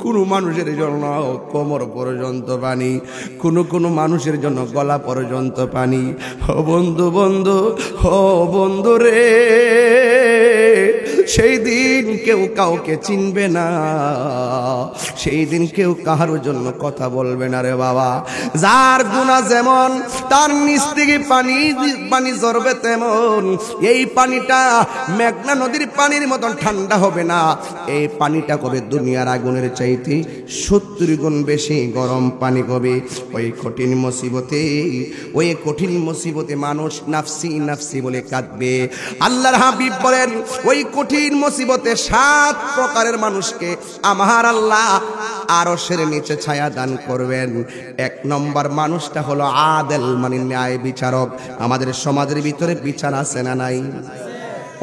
Speaker 1: কোনো মানুষের জন্য কোমর পর্যন্ত পানি, কোনো মানুষের জন্য গলা পর্যন্ত পানি। ও বন্ধু রে, সেই দিন কেউ কাউকে চিনবে না, সেই দিন কেউ কাহার জন্য কথা বলবে না রে বাবা। যার গুনাহ যেমন, তার নিচ থেকে পানি ঝরবে তেমন। এই পানিটা মেঘনা নদীর পানির মতন ঠান্ডা হবে না, এই পানিটা কবে দুনিয়ার আগুনের চাইতে 70 গুণ বেশি গরম পানি হবে। ওই কঠিন মুসিবতে মানুষ নাফসি নাফসি বলে কাঁদবে। আল্লাহর হাবিব বলেন, ওই কঠিন মুসিবতে 7 প্রকারের মানুষকে আমার আল্লাহ আরশের নিচে ছায়া দান করবেন। 1 নম্বর মানুষটা হলো আদেল, মানে ন্যায় বিচারক। আমাদের সমাজের ভিতরে বিচার আছে না নাই?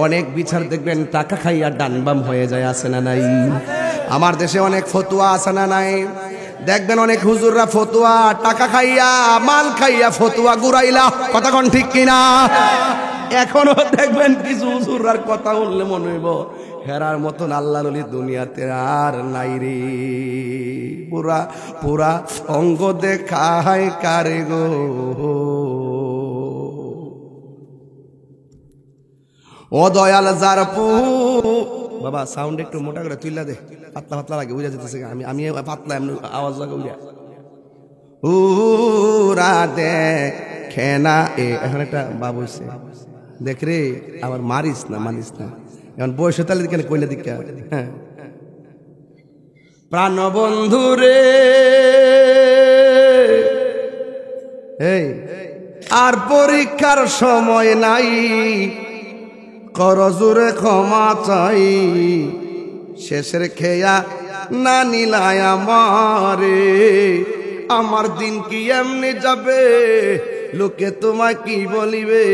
Speaker 1: অনেক বিচার দেখবেন টাকা খাইয়া ডানবাম হয়ে যায়, আছে না নাই? আমার দেশে অনেক ফতুয়া আছে না নাই? দেখবেন অনেক হুজুররা ফতুয়া টাকা খাইয়া মাল খাইয়া ফতুয়া গুরাইলা, কথা কোন ঠিক কিনা? এখনো দেখবেন কিছু হুজুররার কথা বললে মনে হইব হেরার মতন আল্লাহর ওলি দুনিয়াতে আর নাই রে। পুরা অঙ্গ দেখায় কারে গো, ও দয়াল যার বাবা সাউন্ড একটু মোটা করে তুইলা দে, পাতলা লাগে, বুঝা যেতেছে। আমি পাতলা এমন আওয়াজ লাগে বুঝা। উরা দেখে না, এখন একটা বাবু হইছে, দেখ রে আবার মারিস না এখন বয়স তাহলে কেন কইলে দিকা। হ্যাঁ, প্রাণ বন্ধু রে, এই আর পরীক্ষার সময় নাই, করজুরে ক্ষমা চাই, শেষের খেয়া না নিলায় আমারে, আমার দিন কি এমনি যাবে, লোকে তোমায় কি বলিবে,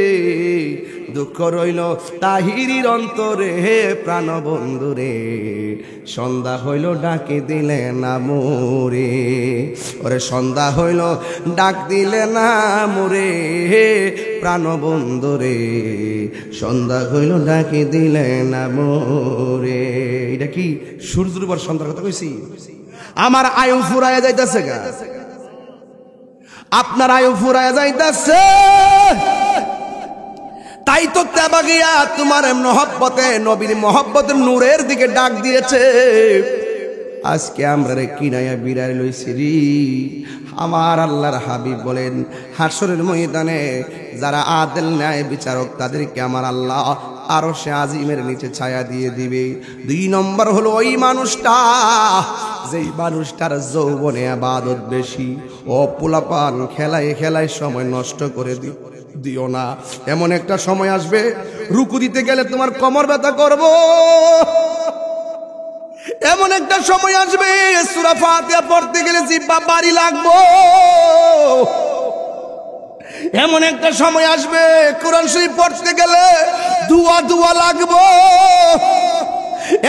Speaker 1: দুঃখ রইল তাহিরির অন্তরে, হে প্রাণ বন্ধু রে, সন্ধ্যা হইল ডাকে দিলে না মোরে, ওরে সন্ধ্যা হইল ডাক দিলে না মোরে, হে প্রাণ বন্ধু রে, সন্ধ্যা হইল ডাকে দিলে না মোরে। এটা কি সূর্যের উপর সন্ধ্যার কথা কইছি? আমার আয়ু ফুরাইয়া যাইতেছে গা, আপনার আয়ু ফুরাইয়া যাইতেছে, তাই তো তেবা গিয়া তোমার মহব্বতে, নবীর মহব্বতের নূরের দিকে ডাক দিয়েছে। আজকে আমরা রে কিনাইয়া বিরাই লইছি রে। আমার আল্লাহর হাবিব বলেন, হাসরের ময়দানে যারা আদেল ন্যায় বিচারক, তাদেরকে আমার আল্লাহ আরশে আজিমের নিচে ছায়া দিয়ে দিবে। 2 নম্বর হলো ওই মানুষটা, যেই মানুষটার যৌবনে ইবাদত বেশি। ও পোলাপান, খেলায় সময় নষ্ট করে দিও না। এমন একটা সময় আসবে, রুকু দিতে গেলে তোমার কোমর ব্যথা করবো। এমন একটা সময় আসবে, সূরা ফাতিহা পড়তে গেলে জিহ্বা বাড়ি লাগবো। এমন একটা সময় আসবে, কোরআন শরীফ পড়তে গেলে দুয়া লাগবো।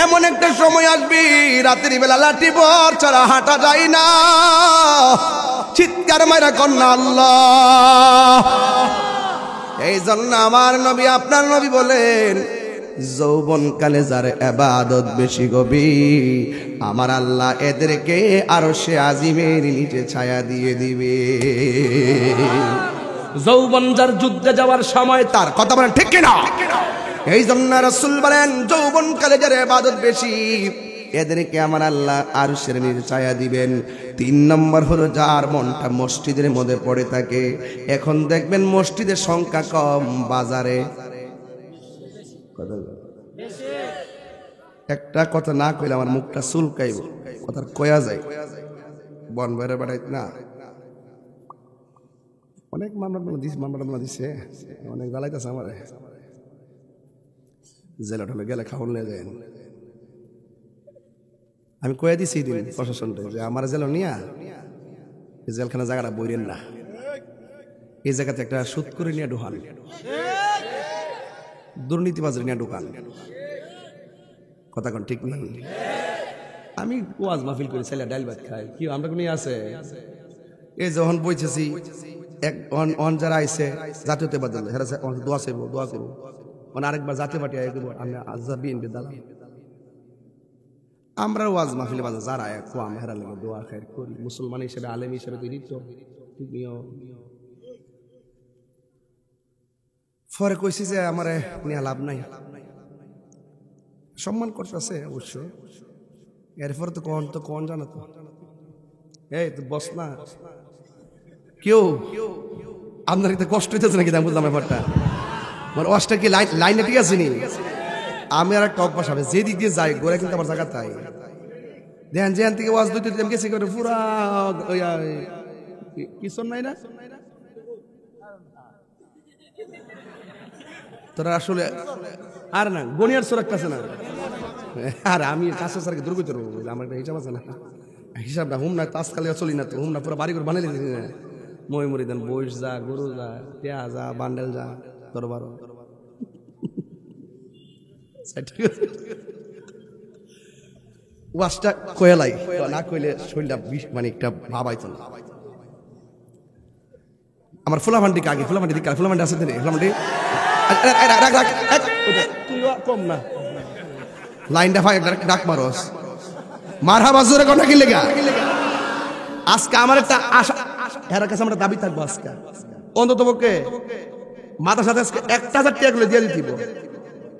Speaker 1: এমন একটা সময় আসবে, রাতের বেলা লাঠি বর ছাড়া হাঁটা যায় না। চিৎকার মারা কন্যা আল্লাহ। এই জন্য আমার নবী আপনার নবী বলেন, যৌবনকালে যার ইবাদত বেশি গভীর, আমার আল্লাহ এদেরকে আরশে আজিমের নিচে ছায়া দিয়ে দিবে। যৌবন যার যুদ্ধে যাওয়ার সময় তার, কথা বলেন ঠিক কিনা? এই জন্য রাসূল বলেন, যৌবনকালে যার ইবাদত বেশি, এদেরকে আমার আল্লাহ আরশের নিচে ছায়া দিবেন। 3 নম্বর হলো যার মনটা মসজিদের মধ্যে পড়ে থাকে। এখন দেখবেন মসজিদের সংখ্যা কম, বাজারে একটা কথা না কইলে আমার মুখটা চুলকাইব, কথা কয়া যায় বন বেড়ে বেড়াই না। অনেক মামলা দিছে, অনেক জ্বালাইতেছে আমার। জেলা ঠলে গেলে খাওয়ান নিয়ে যায়। আমি কয়ে দিছি দিন প্রশাসনটা যে আমার জেল নিয়া জেলখানা জায়গাটা বইরেন না, এই জায়গাতে একটা সুদ করে নিয়ে ঢুকান, দুর্নীতিবাজ নিয়ে ঢুকান। কথা কোন ঠিক নেই? আমি ওয়াজ মাহফিল করে ছেলে ডাইল ভাত খাই, কি আমরা কোন আছে? এই যখন বইতেছি এক অন যারা আইছে জাতীয়তাবাদ দল, হেরা দোয়া চাইব, দোয়া করব, মানে আরেকবার জাতীয় পার্টি আয় করবো, আমি আজাদ বিএনপি দালাল। আমরা ওয়াজ মাহফিলে বাজে যারা কোয়াম হেরা লাগে দোয়া খাই করি, মুসলমান হিসেবে আলেম হিসেবে তৈরি তো পরে কইছি যে আমার নিয়ে লাভ নাই, সম্মান করতেছে অবশ্য। এরপর তো কোন জানো তো, এই তো বস না কেউ আপনার একটা কষ্ট হইতেছে নাকি? বুঝলাম ব্যাপারটা, মানে ওয়াজটা কি লাইনে ঠিক আছে নি? আমি আর একটা অভ্যাস হবে, যে দিক দিয়ে যাই গোড়া কিন্তু আমার জায়গা তাই দেখেন, যেখান থেকে ওয়াজ দুইতে গেছি করে পুরা কিশোর নাই না তোরা আসলে আর না গনিয়ার সর একটা আছে না। আর আমি কাছে স্যারকে দুর্গত আমার একটা হিসাব আছে না, হিসাবটা হুম না তাজকালে চলি না তো, হুম না পুরো বাড়ি করে বানাই দিয়েছি না। মই মরি দেন বইস যা, গরু যা, পেঁয়া যা, বান্ডেল যা, তোর বারো ওয়াজটা কয়েলাই না কইলে শরীরটা মানে একটা ভাবাইতো না। আমার ফুলাভান্ডি আগে ফুলাভান্ডি দিকে ফুলাভান্ডি আছে ফুলাভান্ডি কম না লাইনটা ভাই ডাক মারস মারহাবা জোরে কোন কি লেগা। আজকে আমার একটা আশা, এর কাছে আমরা দাবি থাকবো আজকে অন্তত পক্ষে মাথার সাথে আজকে 1000 টাকা করে দিয়ে দিতে,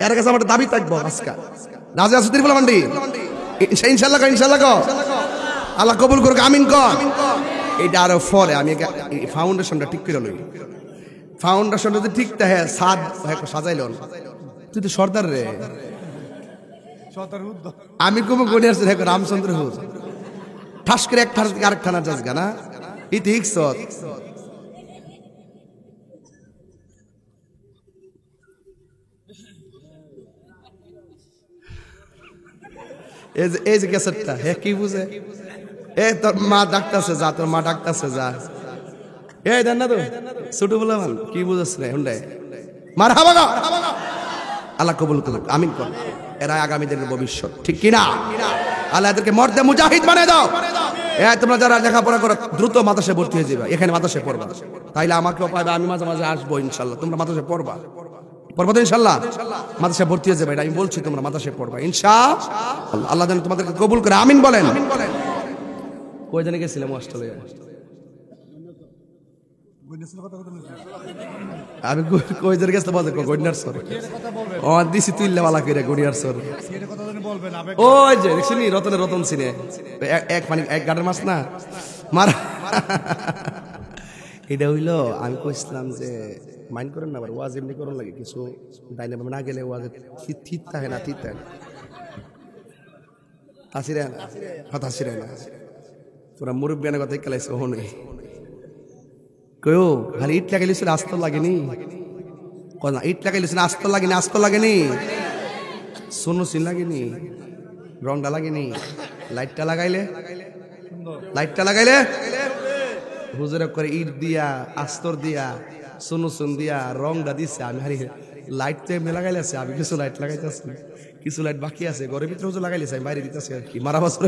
Speaker 1: এর কাছে আমার দাবি থাকবো আজকে। রাজা আসুদ্দিন ফুলাভান্ডি ইনশাআল্লাহ ইনশাআল্লাহ আল্লাহ কবুল করুক, আমিন কর। এটা আরো ফলে আমি ফাউন্ডেশনটা ঠিক করে লই, ফাউন্ডেশনটা যদি ঠিক থাকে সাদ সাজাইল, তুই তো সর্দার রে, আমি কব গনে আসছি দেখো রামচন্দ্র হুজ ঠাস করে এক ঠাস আরেকখানা যাস গানা ইতি হিকসত এই যে ক্যাসেটটা হে কি বুঝে, এ তোর মা ডাকতেছে যা, তোর মা ডাকতেছে যা, এই দেন না তো ছোট বলা কি বুঝাস রে হুন্ডাই মারহাবা গো। আল্লাহ কবুল করুক, আমিন কর। এরা আগামী দিনের ভবিষ্যৎ, ঠিক কিনা? আল্লাহ এদেরকে মর্দে মুজাহিদ বানিয়ে দাও। তোমরা যারা লেখাপড়া করো দ্রুত মাদ্রাসায় ভর্তি হয়ে যাবে, এখানে মাদ্রাসায় পড়বা, তাইলে আমাকেও পাবে, আমি মাঝে মাঝে আসবো ইনশাল্লাহ। তোমরা মাদ্রাসায় পড়বা তো ইনশাল্লাহ, মাদ্রাসায় ভর্তি হয়ে যাবে, এটা আমি বলছি, তোমরা মাদ্রাসায় পড়বা ইনশাআল্লাহ। আল্লাহ যেন তোমাদেরকে কবুল করে, আমিন বলেন। কই জানি গেছিলাম অস্ট্রেলিয়া, আমি কই জানি গেছিলাম বলতে গড়িয়ার সর ও দিছি তুইল্লাওয়ালা করে গড়িয়ার সর। ওই যে দেখছিনি রতনের রতন সিনে এক মানে এক গাড়ের মাছ না মার, এটা হইলো। আমি কইছিলাম যে মাইন্ড করেন না, আবার ওয়াজ এমনি করুন লাগে কিছু ডাইনে না গেলে ওয়াজে থিত থাকে না, থিত থাকে না, হাসিরে না, হাসিরে না, তোরা মুরব্বিয়ানের কথা খেলাইছে ও নেই কেউ খালি ইট লাগাইছিল আস্ত লাগেনি, ইট লাগাইছিল আস্ত লাগেনি, আস্ত লাগেনি, সুনুসিন লাগেনি, রংটা লাগেনি, লাইটটা লাগাইলে হুজুরে করে ইট দিয়া আস্তর দিয়া সুনুসুন দিয়া রংটা দিছে। আমি হারি লাইট তো এমনি লাগাইলেছে, আমি কিছু লাইট লাগাইতেছি, কিছু লাইট বাকি আছে ঘরের ভিতরে হুজুর লাগাইলেছে, আমি বাইরে দিতেছি আর কি মারা বছর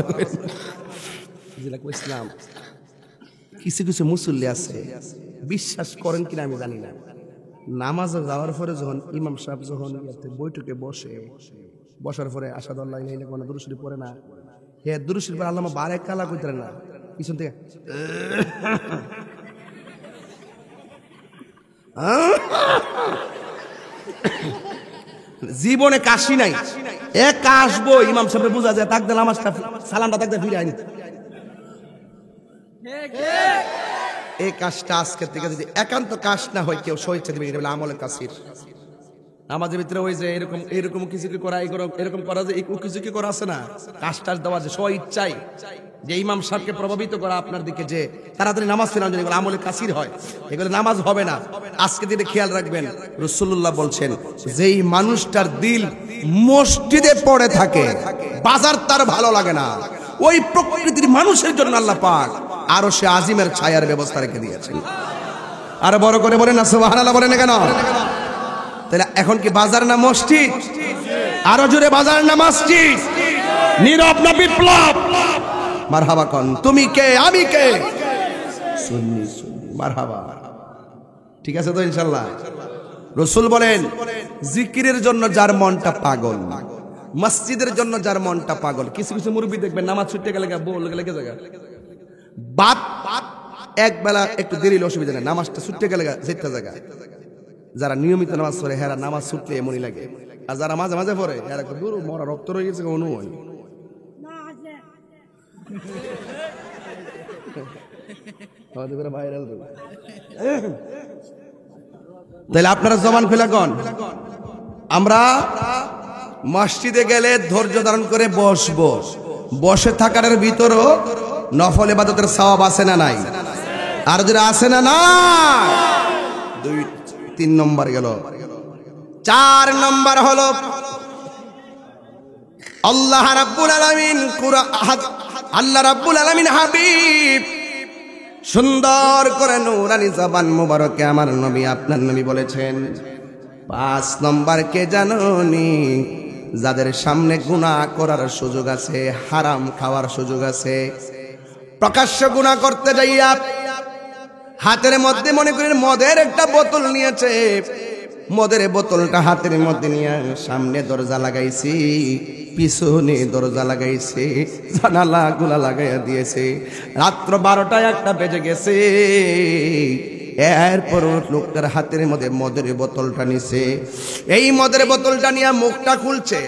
Speaker 1: ইসলাম। কিছু কিছু মুসল্লি আছে, বিশ্বাস করেন কিনা আমি জানি না, নামাজে যাওয়ার পরে যখন ইমাম সাহেব যখন বৈঠকে বসার পরে আসাদুল্লাহ ইলাইহি কোন দুরূদ শরীফ পড়ে না, হে দুরূদ শরীফ আল্লামা বারেক কালা কইতেন না, পিছন থেকে জীবনে কাশি নাই, এক কাশবো ইমাম সাহেব বুঝা যায়, তাক দিলাম নামাজটা সালামটা তাক ফিরে আইনি। এই কাজটা আজকের থেকে যদি একান্ত কাজ না হয়, কেউ স্বেচ্ছা দিবে বলে আমলে কাসির। আমাদের ভিতরে ওই যে এরকম কিছু কি করা, এরকম করা যে কিছু কি করা আছে না, কাজটা দেওয়া যে স্ব ইচ্ছাই যে ইমাম সাহেবকে প্রভাবিত করা আপনার দিকে, যে তাড়াতাড়ি নামাজ ফেরানো, এগুলো আমলে কাসির হয়, এগুলো নামাজ হবে না। আজকে দিনে খেয়াল রাখবেন, রাসূলুল্লাহ বলছেন যেই মানুষটার দিল মসজিদে পড়ে থাকে, বাজার তার ভালো লাগে না, ওই প্রকৃতির মানুষের জন্য আল্লাহ পাক আরো সে আজিমের ছায়ার ব্যবস্থা রেখে দিয়েছেন। আরো বড় করে বলেন না সুবহানাল্লাহ, বলেন না কেন? তাহলে এখন কি বাজার না মসজিদ? আরো জোরে, বাজার না মসজিদ? নীরব না বিপ্লব? মারহাবা কোন, তুমি কে আমি কে? সুন্নি সুন্নি, মারহাবা। ঠিক আছে তো ইনশাআল্লাহ? রাসূল বলেন জিকিরের জন্য যার মনটা পাগল, মসজিদের জন্য যার মনটা পাগল। কিছু কিছু মুরব্বি দেখবেন নামাজ ছুটতে গেলে বল লেগে জায়গা বাত এক বেলা একটু দেরি হলে অসুবিধা নেই, নামাজটা ছুটতে গেলে যেতে জায়গা। যারা নিয়মিত নামাজ পড়ে হেরা নামাজ ছুটলে এমনই লাগে, আর যারা মাঝে মাঝে পড়ে হেরা দূর মরা রক্ত রয়ে গেছে অনু হয়। তাহলে আপনারা জবান খুলে কোন, আমরা মসজিদে গেলে ধৈর্য ধারণ করে বসবো, বসে থাকার ভিতরও নফল ইবাদতের সওয়াব আছে না নাই? আর যারা আছে না না, 2-3 নম্বর গেল। 4 নম্বর হলো আল্লাহ রাব্বুল আলামিন আল্লাহ রাব্বুল আলামিন হাবিব সুন্দর করে নূরানি জবান মুবারকে আমার নবী আপনার নবী বলেছেন 5 নম্বর কে জানোনি? যাদের সামনে গুনাহ করার সুযোগ আছে, হারাম খাওয়ার সুযোগ আছে, প্রকাশ্য গুনাহ করতে যাইয়া হাতের মধ্যে মনে করেন মদের একটা বোতল নিয়েছে, মদের বোতলটা হাতের মধ্যে নিয়ে সামনে দরজা লাগাইছি, পিছনে দরজা লাগাইছে, জানালা গুলা লাগাইয়া দিয়েছে, রাত্র 12টায় 1টা বেজে গেছে। এরপর লোকটার হাতের মধ্যে মদের বোতলটা নিছে, এই মদের বোতলটা নিয়ে মুখটা খুলছে,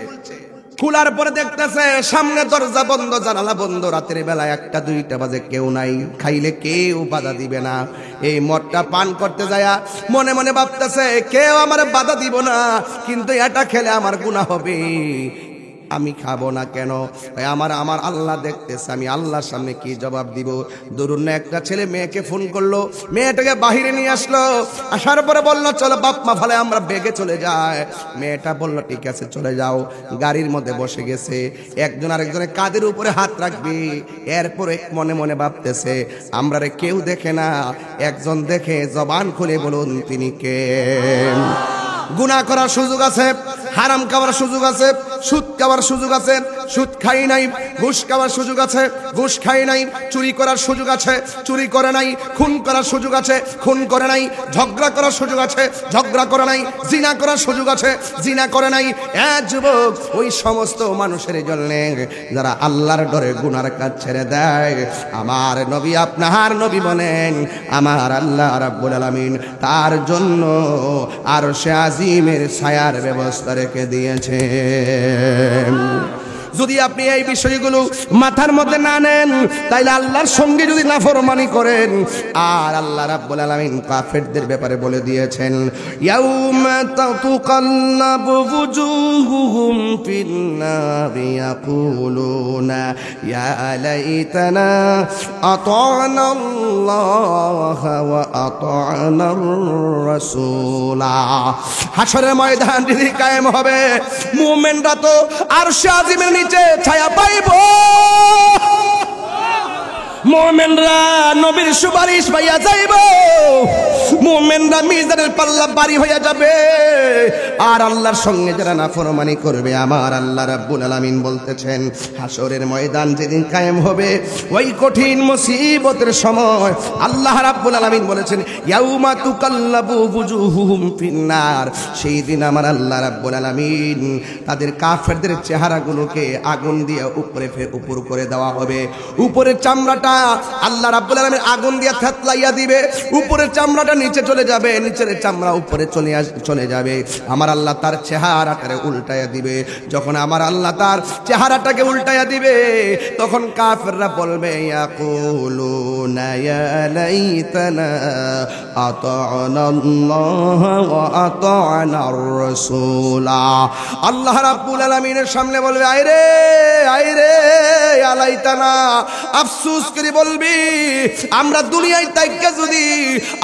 Speaker 1: খোলার পরে দেখতেছে সামনে দরজা বন্ধ, জানালা বন্ধ, রাতের বেলা 1টা-2টা বাজে, কেউ নাই, খাইলে কেউ বাধা দিবে না। এই মদটা পান করতে যায় মনে মনে ভাবতেছে কেউ আমার বাধা দিব না, কিন্তু এটা খেলে আমার গুনাহ হবে, আমি খাবো না কেন? আমার আল্লাহ দেখতেছে, আমি আল্লাহর সামনে কি জবাব দিব? ধরুন না একটা ছেলে মেয়েকে ফোন করলো, মেয়েটাকে বাহিরে নিয়ে আসলো, আসার পরে বললো চলো বাপ মা ফলে আমরা বেগে চলে যাই। মেয়েটা বললো ঠিক আছে চলে যাও, গাড়ির মধ্যে বসে গেছে, একজন আরেকজনের কাঁধের উপরে হাত রাখবি। এরপরে মনে মনে ভাবতেছে আমরা রে কেউ দেখে না, একজন দেখে, জবান খুলে বলুন তিনি কে? গুনাহ করার সুযোগ আছে, হারাম খাওয়ার সুযোগ আছে, সুদ খাওয়ার সুযোগ আছে, সুদ খাই নাই, ঘুষ খাওয়ার সুযোগ আছে, ঘুষ খাই নাই, চুরি করার সুযোগ আছে, চুরি করে নাই, খুন করার সুযোগ আছে, খুন করে নাই, ঝগড়া করার সুযোগ আছে, ঝগড়া করে নাই, জিনা করার সুযোগ আছে, জিনা করে নাই। যুবক, ওই সমস্ত মানুষের জন্য যারা আল্লাহর ডরে গুনার কাজ ছেড়ে দেয়, আমার নবী আপনার নবী বলেন আমার আল্লাহ রাব্বুল আলামিন তার জন্য আরশে আজিমের ছায়ার ব্যবস্থা রেখে দিয়েছে। যদি আপনি এই বিষয়গুলো মাথার মধ্যে না নেন, তাইলে আল্লাহর সঙ্গে যদি নাফরমানি করেন, আর আল্লাহ রাব্বুল আলামিন কাফেরদের ব্যাপারে বলে দিয়েছেন ইয়াউমা তাতুকাল্লাবু ওয়ুজুহুহুম ফিন-নারি ইয়াকুলুনা ইয়া লাইতানা আতা'না আল্লাহ ওয়া আতা'না আর-রাসূলা। হাশরের ময়দান যদি কায়েম হবে, মুমিনরা তো আরশে আজিমের নিচে ছায়া পাইব, মুমিনরা নবীর সুপারিশ পাইয়া যাইব, মুমিন মুমিনরা মিজানের পাল্লা ভারী হয়ে যাবে। আর আল্লাহর সঙ্গে যারা নাফরমানি করবে, আমার আল্লাহ রাব্বুল আলামিন বলতেছেন হাসরের ময়দান যেদিন কায়েম হবে, ওই কঠিন মুসিবতের সময় আল্লাহ রাব্বুল আলামিন বলেছেন ইয়াউমা তুকাল্লাবু বুজুহুহুম ফিন্নার, সেই দিন আমার আল্লাহ রাব্বুল আলামিন তাদের কাফেরদের চেহারাগুলোকে আগুন দিয়ে উপর করে দেওয়া হবে। উপরের চামড়াটা আল্লাহ রাব্বুল আলামিন আগুন দিয়ে থেতলাইয়া দিবে, উপরের চামড়াটা নিচে চলে যাবে, নিচের চামড়া উপরে চলে যাবে। আমার আল্লাহ তার চেহারাটাকে উল্টায়া দিবে। যখন আমার আল্লাহ তার চেহারাটাকে উল্টায়া দিবে, তখন কাফেররা বলবে ইয়াকুলুনা ইয়া লাইতানা আতা'না আল্লাহ ওয়া আতা'না আর-রাসূলা। আল্লাহ রাব্বুল আলামিনের সামনে বলবে আইরে আলাইতানা, আফসোস করে বলবি আমরা দুনিয়ায় তাইকে যদি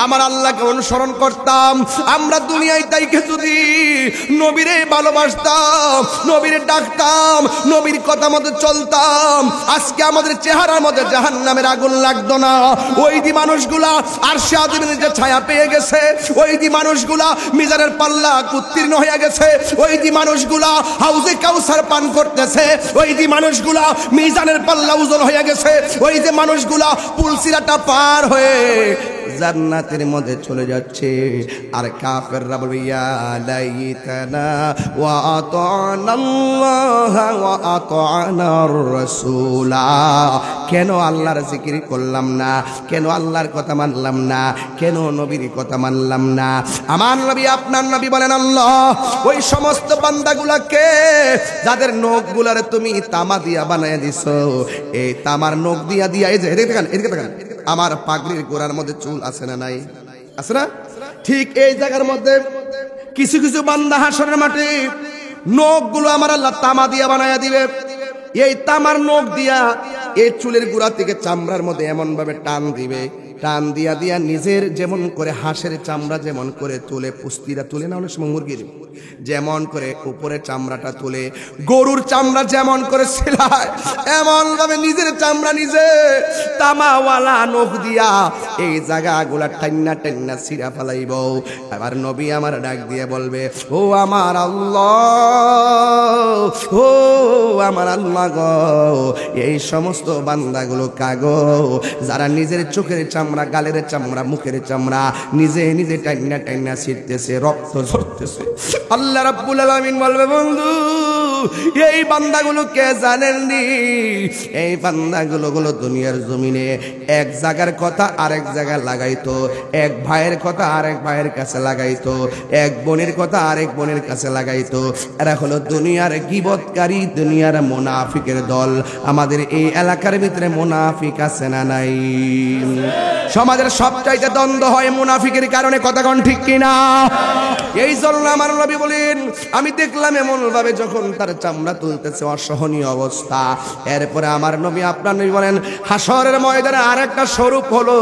Speaker 1: আমার আল্লাহকে অনুসরণ করতাম, আমরা দুনিয়ায় তাইকে যদি নবীরে ভালোবাসতাম, নবীরে ডাকতাম, নবীর কথা মতো চলতাম, আজকে আমাদের চেহারার মধ্যে জাহান্নামের আগুন লাগতো না। ওই দি মানুষগুলা আরশে আযমের যে ছায়া পেয়ে গেছে, ওই দি মানুষগুলা মিজানের পাল্লা উত্তীর্ণ হয়ে গেছে, ওই দি মানুষগুলা হাউজে কাউসার পান করতেছে, ওই দি মানুষগুলা মিজানের পাল্লা ওজন হয়ে গেছে, ওই যে মানুষগুলা পুলসিরাটা পার হয়ে জান্নাতের মধ্যে চলে যাচ্ছে। আর কাফেররা বলবে ইয়া লাইতানা ওয়া আতা'না আল্লাহ ওয়া আতা'না আর-রাসূলা, কেন আল্লাহর জিকির করলাম না, কেন আল্লাহর কথা মানলাম না, কেন নবীর কথা মানলাম না। আমার নবী আপনার নবী বলেন আল্লাহ ওই সমস্ত বান্দাগুলাকে যাদের নখগুলারে তুমি তামা দিয়া বানায় দিছো, এই তামার নখ দিয়া এই যে এদিকে দেখেন আমার পাগড়ির গোড়ার মধ্যে চুল আছে না নাই? আছে না? ঠিক এই জায়গার মধ্যে কিছু কিছু বান্দা হাসরের মাঠে নখগুলো আমার আল্লাহ তামা দিয়া বানায়া দিবে। এই তামার নখ দিয়া এই চুলের গোড়া থেকে চামড়ার মধ্যে এমন ভাবে টান দিবে, টান দিয়া নিজের যেমন করে হাঁসের চামড়া যেমন করে তুলে, পুস্তিরা তুলে না অনেক সময় মুরগির, যেমন করে উপরে চামড়াটা তুলে, গরুর চামড়া যেমন করে সেলায়, এমন ভাবে নিজের চামড়া নিজে তামাওয়ালা নখ দিয়া এই জায়গাগুলা টান্না ছিঁড়া ফেলাইব। আবার নবী আমার ডাক দিয়ে বলবে ও আমার আল্লাহ, ও আমার আল্লাহ গো, এই সমস্ত বান্দাগুলো কাগো যারা নিজের চোখের চামড়া, গালের চামড়া, মুখের চামড়া নিজে টান্না ছিঁড়তেছে, রক্ত ঝরতেছে। আল্লাহ রাব্বুল আলামিন বলবে বন্ধু এই বান্দাগুলো কে জানেননি? এই বান্দাগুলো দুনিয়ার জমিনে এক জায়গার কথা আরেক জায়গায় লাগাইতো, এক ভাইয়ের কথা আরেক ভাইয়ের কাছে লাগাইতো, এক বোনের কথা আরেক বোনের কাছে লাগাইতো। এরা হলো দুনিয়ার গীবতকারী, দুনিয়ার মুনাফিকের দল। আমাদের এই এলাকার ভিতরে মুনাফিক আছে না নাই? সমাজের সবচাইতে দ্বন্দ্ব হয় মুনাফিকের কারণে, কথা কোন ঠিক কিনা? এই জন্য আমার নবী বলেন আমি দেখলাম এমন ভাবে যখন তার চামড়া তুলতেছে, অসহনীয় অবস্থা। এরপরে আমার নবী আপনার নবী বলেন হাসরের ময়দানে আরেকটা স্বরূপ হলো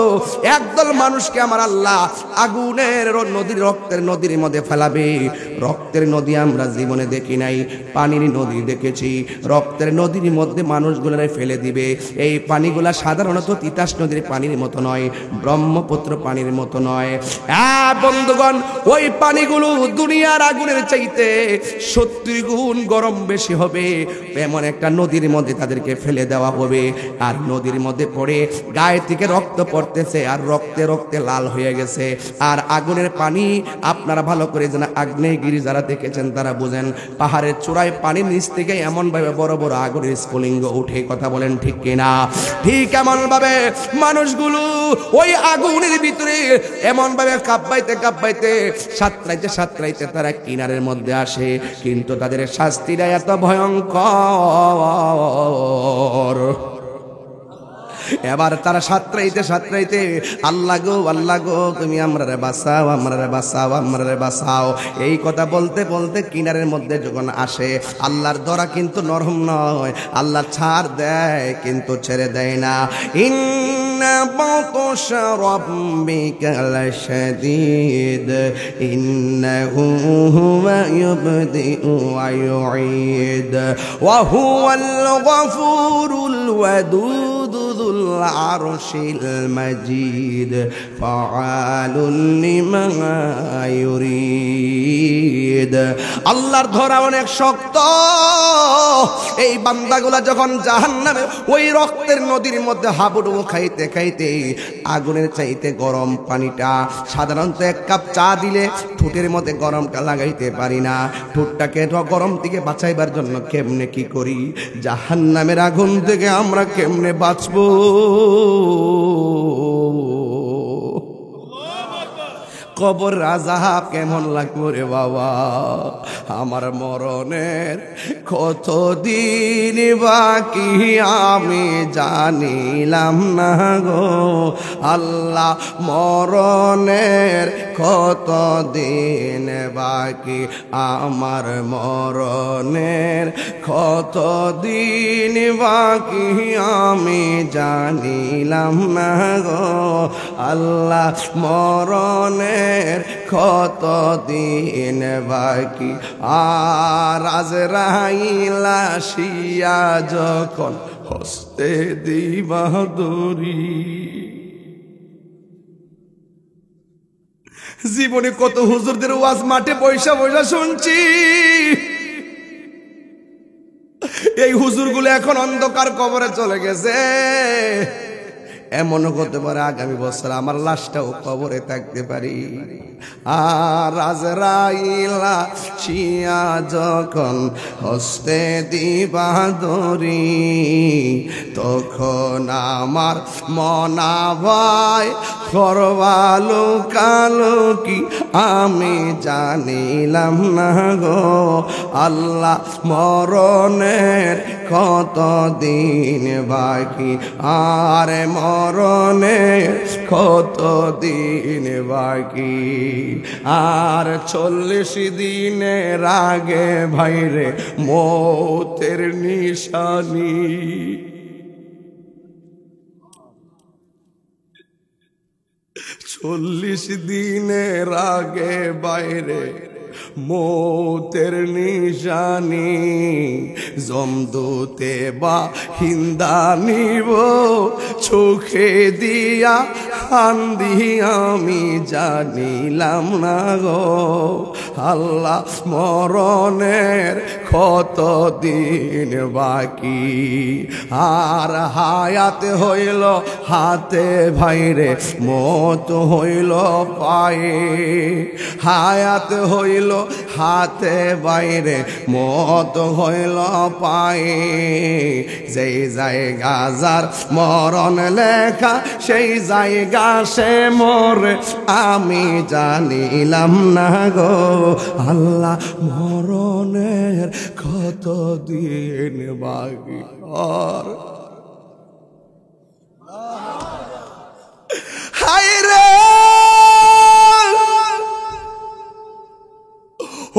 Speaker 1: একদল মানুষকে আমার আল্লাহ আগুনের নদীর, রক্তের নদীর মধ্যে ফেলাবে। রক্তের নদী আমরা জীবনে দেখি নাই, পানির নদী দেখেছি। রক্তের নদীর মধ্যে মানুষগুলোরে ফেলে দিবে। এই পানিগুলা সাধারণত তিতাস নদীর পানির মতো নয়, ব্রহ্মপুত্র পানির মতো নয়। বন্ধুগণ ওই পানিগুলো দুনিয়ার আগুনের চাইতে 70 গুণ গরম বেশি হবে। এমন একটা নদীর মধ্যে তাদেরকে ফেলে দেওয়া হবে। আর নদীর মধ্যে পড়ে গায়ে থেকে রক্ত পড়তেছে, আর রক্তে রক্তে লাল হয়ে গেছে। আর আগুনের পানি আপনারা ভালো করে জানেন, আগ্নেয়গিরি যারা দেখেছেন তারা বুঝেন, পাহাড়ের চূড়ায় পানির নিচ থেকে এমন ভাবে বড় বড় আগুনের স্ফুলিঙ্গ উঠে, কথা বলেন ঠিক কিনা? ঠিক এমন ভাবে মানুষগুলো ওই আগুনের ভিতরে এমন ভাবে কাঁপাইতে সাঁতরাইতে তারা কিনারের মধ্যে আসে। কিন্তু তাদের শাস্তিটা এত ভয়ঙ্কর। এবার তারা সাঁতরাইতে আল্লাহ গো তুমি আমরারে বাঁচাও এই কথা বলতে বলতে কিনারের মধ্যে যখন আসে, আল্লাহর দরা কিন্তু নরম নয়, আল্লাহ ছাড় দেয় কিন্তু ছেড়ে দেয় না। ইন্না বাতশা রাব্বিকা লাশাদীদ ইন্নাহু হুয়া ইউবদিউ ওয়া ইউঈদ ওয়া হুয়াল গফুরুল ওয়াদুদ যুল আরশিল মাজিদ ফাআলুল লিমা ইউরিদ। আল্লাহর ধরা অনেক শক্ত। এই বান্দাগুলা যখন জাহান্নামে ওই রক্তের নদীর মধ্যে হাবুডুবু খাইতে খাইতে আগুনের চাইতে গরম পানিটা, সাধারণত এক কাপ চা দিলে ঠোঁটের মধ্যে গরমটা লাগাইতে পারি না, ঠোঁটটাকে গরম থেকে বাঁচাইবার জন্য কেমনে কি করি, জাহান্নামের আগুন থেকে আমরা কেমনে বাঁচবো? কবর আযাব কেমন লাগবে রে বাবা। আমার মরণের কতদিন বাকি আমি জানিলাম না গো আল্লাহ, মরণের কতদিন বাকি আমার মরণের কতদিন বাকি আমি জানিলাম না গো আল্লাহ, মরণের কতদিন বাকি। আর আজরাইল আসিয়া যখন হস্তে দিবা দড়ি, জীবনে কত হুজুরদের ওয়াজ মাঠে বৈশা বৈশা শুনছি। এই হুজুরগুলো এখন অন্ধকার কবরে চলে গেছে। এমনও হতে পারে আগামী বছর আমার লাশটাও কবরে থাকতে পারি। আর আজরাইল আসিয়া যখন হস্তে দিবা দড়ি, তখন আমার মনা ভয় করবালো কালো কি আমি জানিলাম না গো আল্লাহ, মরণের কতদিন বাকি আর মরণের কতদিন বাকি। আর 40 দিনের আগে ভাইরে মৌতের নিশানি। 40 দিনের আগে বাইরে মৌতের নিশানি, জমদূতে বা হিন্দা নিব চোখে দিয়া হান্দি আমি জানিলাম না গো আল্লাহ, মরণের কতদিন বাকি। আর হায়াত হইল হাতে ভাইরে মত হইল পায়ে, হায়াত হইল হাতে বাইরে মত হইল পায়ে। যেই জায়গা যার মরণ লেখা সেই জায়গা সে মরে আমি জানিলাম না গো আল্লাহ, মরণের কতদিন বাকি। আর হায়রে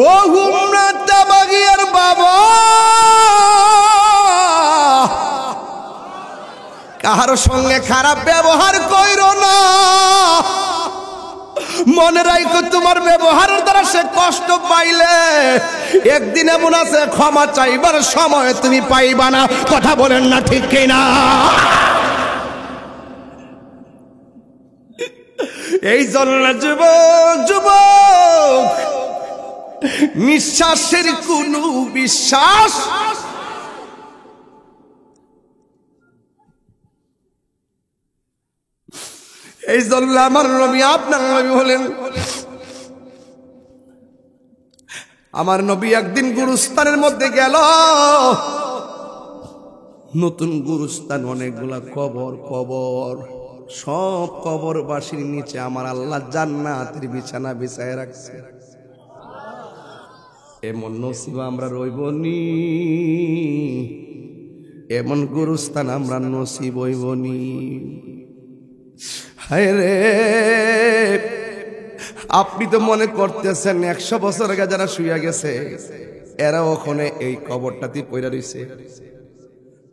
Speaker 1: ও গুমরাতে বাগিয়ার বাবা, কাহার সঙ্গে খারাপ ব্যবহার কইরো না। মনে রাখো তোমার ব্যবহারের দ্বারা সে কষ্ট পাইলে একদিন এমন আছে ক্ষমা চাইবার সময় তুমি পাইবা না। কথা বলেন না ঠিক কিনা? এই জন্য যুবক যুবক নিঃশ্বাসের কোনো বিশ্বাস এই জন্য আমার নবী আপনার নবী হলেন। আমার নবী একদিন গুরুস্থানের মধ্যে গেল, নতুন গুরুস্থান, অনেকগুলা কবর কবর, সব কবরবাসীর নিচে আমার আল্লাহ জান্নাতের বিছানা বিছায় রাখছে। এমন নসিব আমরা রইবনি, এমন গুরুস্থান আমরা নসিব হইবনি। হায় রে, আপনি তো মনে করতেছেন 100 বছর আগে যারা শুয়ে গেছে এরা ওখানে এই কবরটাতে পড়ে রইছে।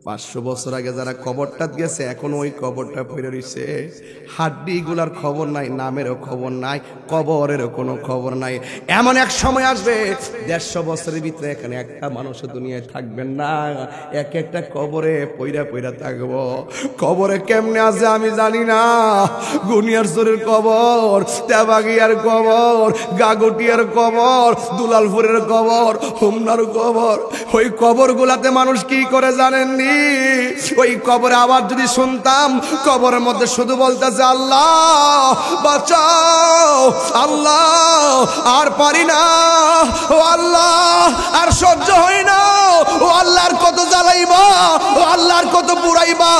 Speaker 1: 500 বছর আগে যারা কবরটা গেছে এখন ওই কবরটা পড়ে রইছে, হাড্ডি গুলার খবর নাই, নামেরও খবর নাই, কবরেরও কোনো খবর নাই। এমন এক সময় আসবে 150 বছরের ভিতরে এখানে একটা মানুষ দুনিয়ায় থাকবেন না, এক একটা কবরে পইরা পইরা থাকবো। কবরে কেমনে আছে আমি জানি না, গুনিয়ার চোরের কবর, তেবাগিয়ার কবর, গাগটিয়ার কবর, দুলালপুরের কবর, হোমনার কবর। ওই কবর গুলাতে মানুষ কি করে জানেননি? ওই কবরে আবার যদি শুনতাম, কবরের মধ্যে শুধু বলতেছে আল্লাহ বাঁচাও, আল্লাহ আর পারি না, ও আল্লাহ আর সহ্য হয় না, ও আল্লাহর কত জ্বালাইবা, ও আল্লাহর কত পুরাইবা,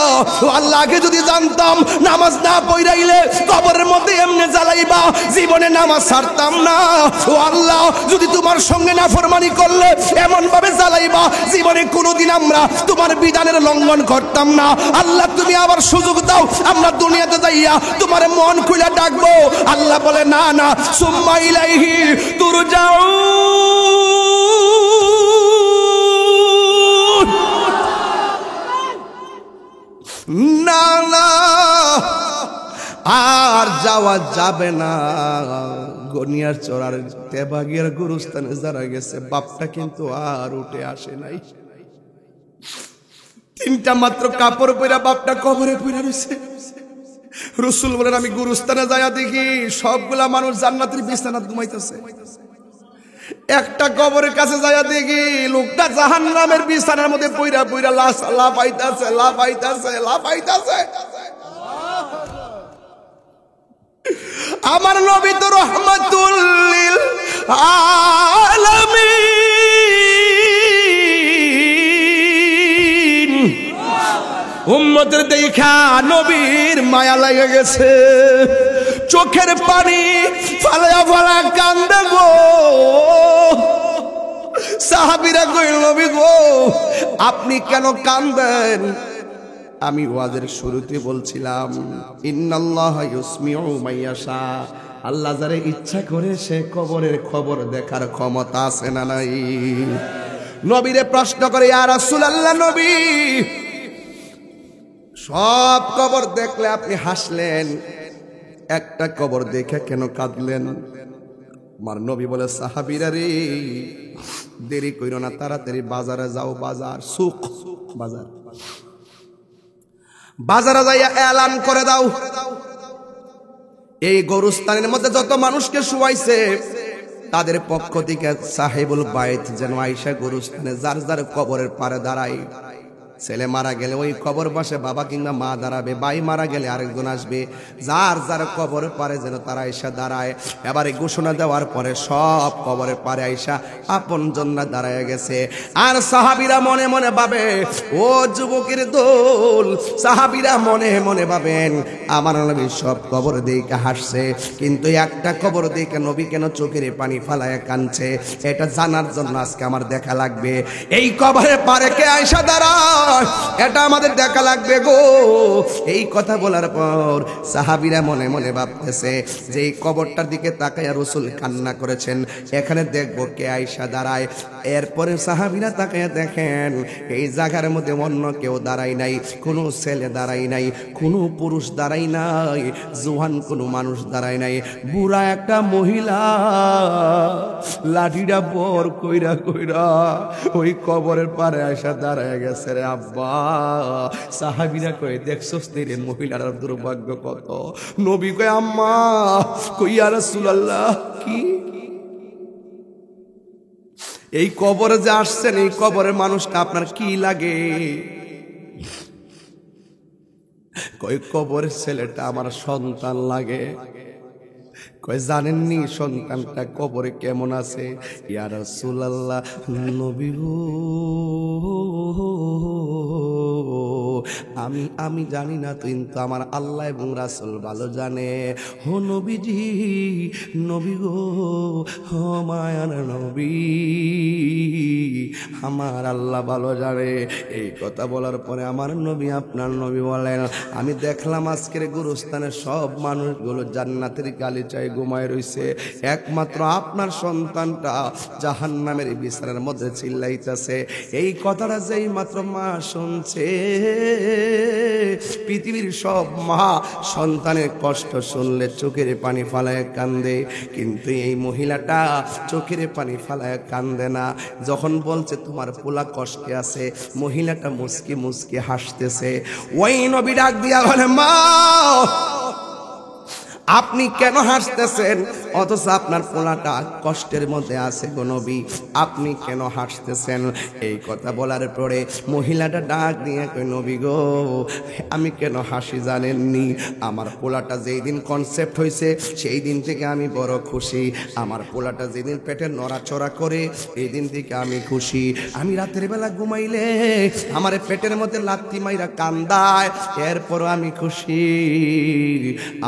Speaker 1: ও আল্লাহকে যদি জানতাম নামাজ না পড়াইলে কবরের মধ্যে এমনি জ্বালাইবা, জীবনে নামাজ ছাড়তাম না, ও আল্লাহ যদি তোমার সঙ্গে নাফরমানি করলে এমন ভাবে জ্বালাইবা, জীবনে কোনোদিন আমরা তোমার বিধানের লঙ্ঘন করতাম না। আল্লাহ তুমি আবার সুযোগ দাও, আমরা দুনিয়াতে যাইয়া তোমার মন খুলে ডাকবো। আল্লাহ বলে না না, সুম্মা ইলাইহি তুরজাউন, না না আর যাওয়া যাবে না। গনিয়ার চোরার তেবাগিয়ার গুরুস্থানে যারা গেছে, বাপটা কিন্তু আর উঠে আসে নাই। 3টা মাত্র কাপড় পরা বাপটা কবরে পড়ে রয়েছে। রাসূল বলেন আমি গুরুস্থানে যাইয়া দেখি সবগুলা মানুষ জান্নাতের বিছানাত ঘুমাইতেছে, একটা কবরের কাছে যাইয়া দেখি লোকটা জাহান্নামের বিছানার মধ্যে পইরা পইরা লাফাইতাছে লাফাইতাছে লাফাইতাছে। আমার নবী তো রহমাতুল লিল আলামিন, উম্মতের দেখা নবীর মায়া লাগে গেছে, চোখের পানি ফালা ফালা কান্দে গো। সাহাবীরা কইল নবী গো আপনি কেন কান্দেন? আমি ওয়াজের শুরুতে বলছিলাম ইন্নাল্লাহা ইউসমিউ মাইয়াশা, আল্লাহ যারে ইচ্ছা করে সে কবরের খবর দেখার ক্ষমতা আছে না নাই? নবীরে প্রশ্ন করে ইয়া রাসূলুল্লাহ, নবী সব কবর দেখলে আপনি হাসলেন, একটা কবর দেখে কেন কাঁদলেন? আমার নবী বলে সাহাবীরা রে দেরি কইরো না, তাড়াতাড়ি বাজারে যাও, বাজার সুক বাজার, বাজারে যাইয়া এলান করে দাও এই গরুস্থানের মধ্যে যত মানুষকে শুয়াইছে তাদের পক্ষ থেকে সাহেবুল বাইত যেন আয়েশা গরুস্থানে যার যার কবরের পারে দাঁড়ায়। ছেলে মারা গেলে ওই কবর পাশে বাবা কিংবা মা দাঁড়াবে, ভাই মারা গেলে আরেকজন আসবে, যার যার কবরের পারে যেন তারা আয়েশা দাঁড়ায়। এবারে ঘোষণা দেওয়ার পরে সব কবরের পারে আয়েশা আপন জন্য দাঁড়ায় গেছে। আর সাহাবীরা মনে মনে ভাবে, ও যুবকের দল, সাহাবীরা মনে মনে ভাবেন আমার নবী সব কবর দেখে হাসছে, কিন্তু একটা কবর দেখে নবী কেন চোখের পানি ফালায় কাঁদছে, এটা জানার জন্য আজকে আমার দেখা লাগবে। এই কবরের পারে কে আয়েশা দাঁড়ায় এটা আমাদের দেখা লাগবে গো। এই কথা বলার পর সাহাবীরা মনে মনে ভাবতেছে যে এই কবরটার দিকে তাকায়া রাসূল কান্না করেছেন, এখানে দেখবো কে আয়েশা দাঁড়ায়। এরপরে সাহাবীরা তাকায়া দেখেন এই জায়গার মধ্যে অন্য কেউ দাঁড়াই নাই, কোনো ছেলে দাঁড়াই নাই, কোনো পুরুষ দাঁড়াই নাই, জোয়ান কোনো মানুষ দাঁড়াই নাই, বুড়া একটা মহিলা লাঠিটা বর কইরা কইরা ওই কবরের পারে আয়েশা দাঁড়ায় গেছে রে আব্বা। সাহাবীরা কই দেখছস রে মহিলার দুর্ভাগ্য কত। নবী কই আম্মা, কই ইয়া রাসূলুল্লাহ কি এই কবরে যে আসছেন এই কবরের মানুষটা আপনার কি লাগে? কই কবরের ছেলেটা আমার সন্তান লাগে। কই জানেননি সন্তানটা কবরে কেমন আছে? ইয়া রাসূলুল্লাহ, নবী গো আমি জানি না, কিন্তু আমার আল্লাহ এবং রাসূল ভালো জানে। হো নবীজি, নবী গো, হো মায়ার নবী, আমার আল্লাহ ভালো জানে। এই কথা বলার পরে আমার নবী আপনার নবী বলেন, আমি দেখলাম আজকের গুরুস্থানে সব মানুষগুলো জান্নাতের গালিচায় ঘুমায় রইছে, একমাত্র আপনার সন্তানটা জাহান্নামের বিছানার মধ্যে চিল্লাইতেছে। এই কথাটা যেই মাত্র মা শুনছে, পৃথিবীর সব মা সন্তানের কষ্ট শুনলে চোখের পানি ফালায় কান্দে, কিন্তু এই মহিলাটা চোখের পানি ফালায় কান্দে না। যখন বলছে তোমার পোলা কষ্টে আছে, মহিলাটা মুচকি মুচকি হাসতেছে। ওই নবী ডাক দিয়া বলে, মা আপনি কেন হাসতেছেন? অথচ আপনার পোলাটা কষ্টের মধ্যে আছে গো নবী, আপনি কেন হাসতেছেন? এই কথা বলার পরে মহিলাটা ডাক দিয়ে কই, নবী গো আমি কেন হাসি জানেননি? আমার পোলাটা যেই দিন কনসেপ্ট হয়েছে সেই দিন থেকে আমি বড় খুশি। আমার পোলাটা যেদিন পেটের নড়াচড়া করে এই দিন থেকে আমি খুশি। আমি রাতের বেলা ঘুমাইলে আমার পেটের মধ্যে লাত্তি মাইরা কান্দায়, এরপরও আমি খুশি।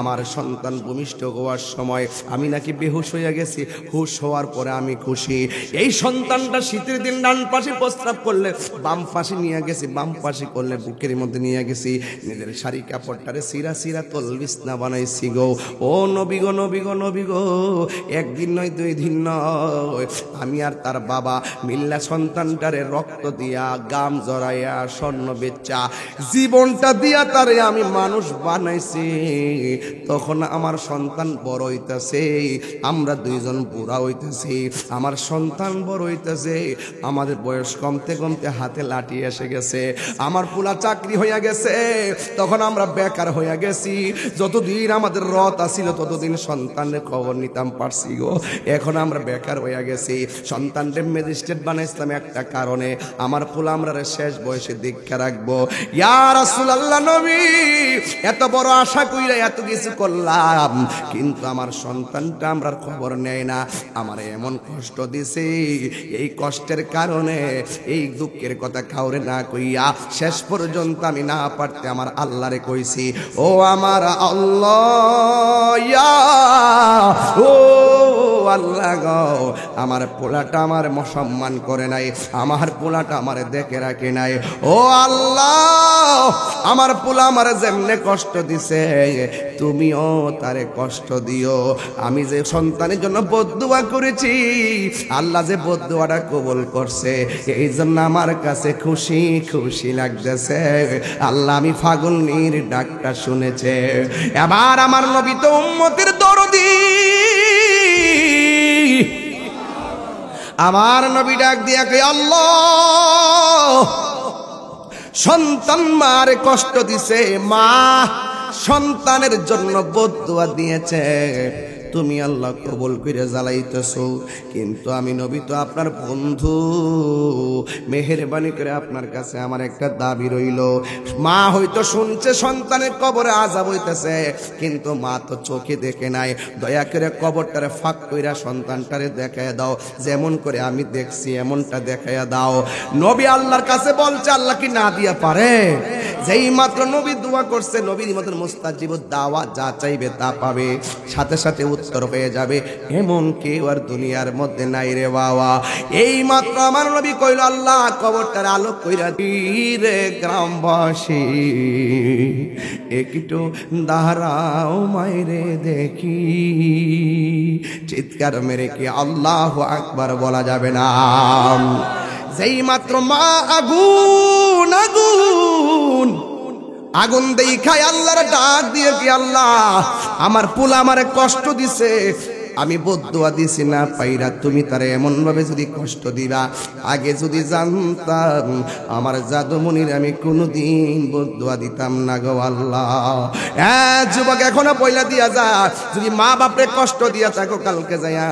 Speaker 1: আমার সন্তান ভূমিষ্ঠ হওয়ার সময় আমি নাকি বেহুশ হয়ে গেছি, হুশ হওয়ার পরে আমি খুশি। এই সন্তানটা শীতের দিন ডান পাশে প্রস্রাব করলে বাম পাশে নিয়ে গেছি, বাম পাশে করলে বুকের মধ্যে নিয়ে গেছি, নিজের শাড়ি কাপড়টারে সিরা সিরা তলবিছনা বানাইছি গো। ও নবী গো, নবী গো, নবী গো, একদিন নয় দুই দিন নয়, আমি আর তার বাবা মিল্লা সন্তানটারে রক্ত দিয়া, গাম জড়াইয়া, স্বর্ণ বেচা, জীবনটা দিয়া তারে আমি মানুষ বানাইছি। তখন আমার সন্তান বড় হইতেছে, আমরা দুইজন বুড়া হইতেছি। আমার সন্তান বড় হইতেছে, আমাদের বয়স কমতে কমতে হাতে লাঠি এসে গেছে। আমার পোলা চাকরি হইয়া গেছে, তখন আমরা বেকার হইয়া গেছি। যতদিন আমাদের রথ আসিল ততদিন সন্তানের খবর নিতাম পারছি গো। এখন আমরা বেকার হইয়া গেছি, সন্তানকে ম্যাজিস্ট্রেট বানাইছিলাম একটা কারণে, আমার পোলা আমরা শেষ বয়সে দীক্ষা রাখবো। ইয়া রাসূলুল্লাহ, নবী এত বড় আশা কইরা এত কিছু করলাম, কিন্তু আমার সন্তানটা আমরার খবর নেয় না, আমার এমন কষ্ট দিছে। এই কষ্টের কারণে এই দুঃখের কথা কাউরে না কইয়া শেষ পর্যন্ত আমি না পারতে আমার আল্লাহরে কইছি, ও আমার আল্লাহ, ও আল্লাহ গো, আমার পোলাটা আমার সম্মান করে নাই, আমার পোলাটা আমার দেখে রাখে নাই। ও আল্লাহ, আমার পোলা আমার যেমনে কষ্ট দিছে তুমিও তারে কষ্ট দিও। আমি যে সন্তানের জন্য বদদুয়া করেছি, আল্লাহ যে বদদুয়াটা কবুল করছে, এই জন্য আমার কাছে খুশি খুশি লাগতেছে। আল্লাহ আমি ফাগুনির ডাকটা শুনেছে। এবার আমার নবী তো উম্মতের দরদি, আমার নবী ডাক দিয়া কই, আল্লাহ সন্তান মার কষ্ট দিছে, মা সন্তানের জন্য বদদুয়া দিয়েছে, তুমি আল্লাহ কবুল করে জ্বালাইতেছো। কিন্তু আমি নবী তো আপনার বন্ধু, মেহেরবানি করে আপনার কাছে আমার একটা দাবি রইল। মা হয়তো শুনছে সন্তানের কবরে আযাব হইতেছে, কিন্তু মা তো চোখে দেখে নাই। দয়া করে কবরটারে ফাঁক কইরা সন্তানটারে দেখাইয়া দাও, যেমন করে আমি দেখছি এমনটা দেখাইয়া দাও। নবী আল্লাহর কাছে বলছে, আল্লাহ কি না দিয়া পারে? যেই মাত্র নবী দোয়া করছে, নবীর মতন মুস্তাজিব দাওয়া, যা চাইবে তা পাবে, সাথে সাথে উত্তর হয়ে যাবে, এমন কেউ আর দুনিয়ার মধ্যে নাই রে বাবা। এই মাত্র আমার নবী কইল, আল্লাহ কবরটার আলোক কইরা দিরে গ্রামবাসী, একটু দাঁড়াও মাইরে দেখি। চিৎকার মেরে কি আল্লাহু আকবার বলা যাবে না? যেই মাত্র মা আগুন আগুন আগুন দেখায় আল্লাহর ডাক দিয়ে কি, আল্লাহ আমার পোলা আমারে কষ্ট দিছে, আমি বদদুয়া দিছি না পাইরা, তুমি তারে এমন ভাবে যদি কষ্ট দিবা, আগে যদি জানতাম আমার জাদুমনির আমি কোনোদিন বদদুয়া দিতাম না গো আল্লাহ। হ্যাঁ যুবক, এখনো পয়লা দিয়া যা, যদি মা বাপরে কষ্ট দিয়া থাকো, কালকে যাইয়া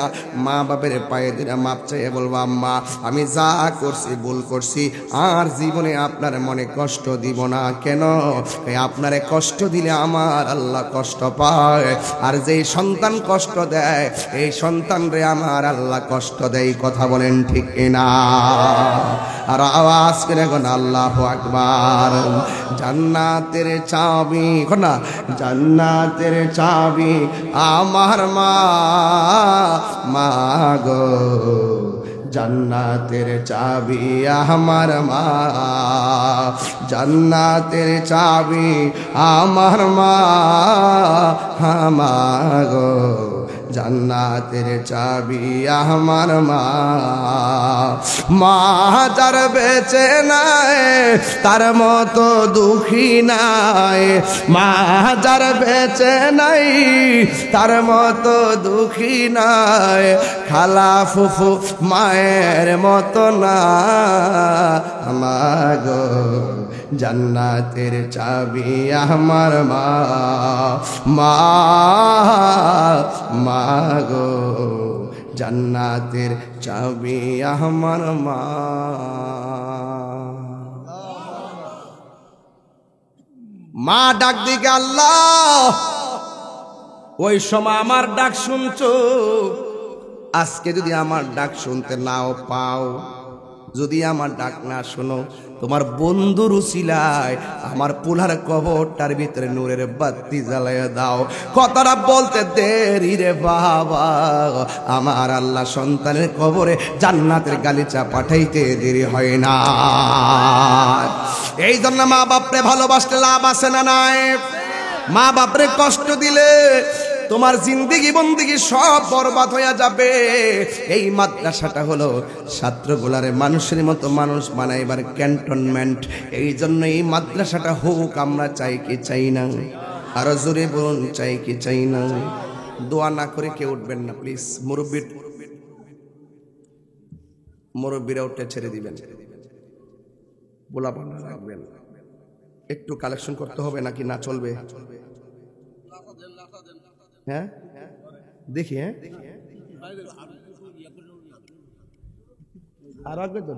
Speaker 1: মা বাপের পায়ে দিরা মাপ চাইয়া বলবো, আম্মা আমি যা করছি ভুল করছি, আর জীবনে আপনার মনে কষ্ট দিব না। কেন? আপনারে কষ্ট দিলে আমার আল্লাহ কষ্ট পায়, আর যেই সন্তান কষ্ট দেয় এই সন্তান রে আমার আল্লাহ কষ্ট দেয়। কথা বলেন ঠিক না? আর আওয়াজ করে এখন আল্লাহু আকবার। জান্নাতের চাবি, না জান্নাতের চাবি আমার মা, মা গো জান্নাতের চাবি আমার মা, জান্নাতের চাবি আমার মা, মা গো জান্নাতের চাবি আমার মা। মা যার বেঁচে নাই তার মতো দুঃখী নাই, মা যার বেঁচে নাই তার মতো দুঃখী নাই, খালা ফুফু মায়ের মতো না আমাগো। জান্নাতের চাবি আমার মা, মা মাগো জান্নাতের চাবি আমার মা। মা ডাক দিকে আল্লাহ, ওই সময় আমার ডাক শুনছো, আজকে যদি আমার ডাক শুনতে নাও পাও, যদি আমার ডাক না শোনো, তোমার বন্ধুর উসিলায় আমার পোলার কবরটার ভিতরে নূরের বাতি জ্বালাইয়া দাও। কথাটা বলতে দেরি রে বাবা, আমার আল্লাহ সন্তানের কবরে জান্নাতের গালিচা পাঠাইতে দেরি হয় না। এই জন্য মা বাপরে ভালোবাসতে লাভ আছে না নাই? মা বাপরে কষ্ট দিলে তোমার জিন্দেগি বন্দেগি সব বরবাদ হয়ে যাবে। এই মাদ্রাসাটা হলো ছাত্রগুলারে মানুষের মতো মানুষ বানাইবার ক্যান্টনমেন্ট। এই জন্য এই মাদ্রাসাটা হোক, আমরা চাই কি চাই না? আরো জোরে বলুন, চাই কি চাই না? দোয়া না করে কেউ উঠবেন না প্লিজ। মুরব্বীরা উঠে ছেড়ে দিবেন, বোলাপান রাখবেন। একটু কালেকশন করতে হবে নাকি না চলবে? হ্যাঁ দেখি, হ্যাঁ আর রাখবে তো,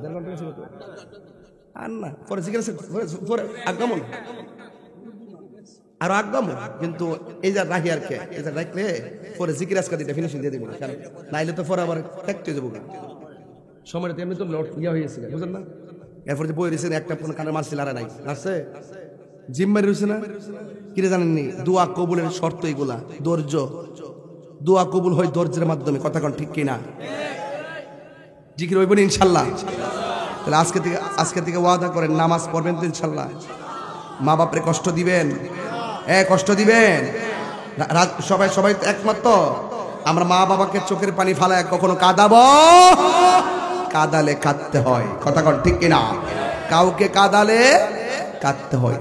Speaker 1: আর না পরে আগমন আর আগমন, কিন্তু এই যা রাখি আর কে, এই যা রাখলে পরে জিকির আজকা দিতে ফিনিশিং দিয়ে দিব, নাইলে তো পরে আবার থাকতে যাবো সময়টা এমনি তো ইয়ে হয়ে গেছে, বুঝলেন না? এরপর যে বই রয়েছে একটা কানের মারছিল আর নাই, আসছে জিম্মারি রয়েছে না, কিরে জানেননি? দোয়া কবুলের শর্ত এগুলা, ধৈর্য। দোয়া কবুল হয় ধৈর্যের মাধ্যমে, কথা কোন ঠিক কিনা? জিকির হইবেন ইনশাল্লাহ। তাহলে আজকে থেকে ওয়াদা করেন, নামাজ পড়বেন তো ইনশাল্লাহ। মা বাপরে কষ্ট দিবেন, কষ্ট দিবেন। সবাই একমত তো? আমরা মা বাবাকে চোখের পানি ফালায় কখনো কাঁদাবো? কাঁদালে কাঁদতে হয়, কথা কোন ঠিক কিনা? কাউকে কাঁদালে কাঁদতে হয়।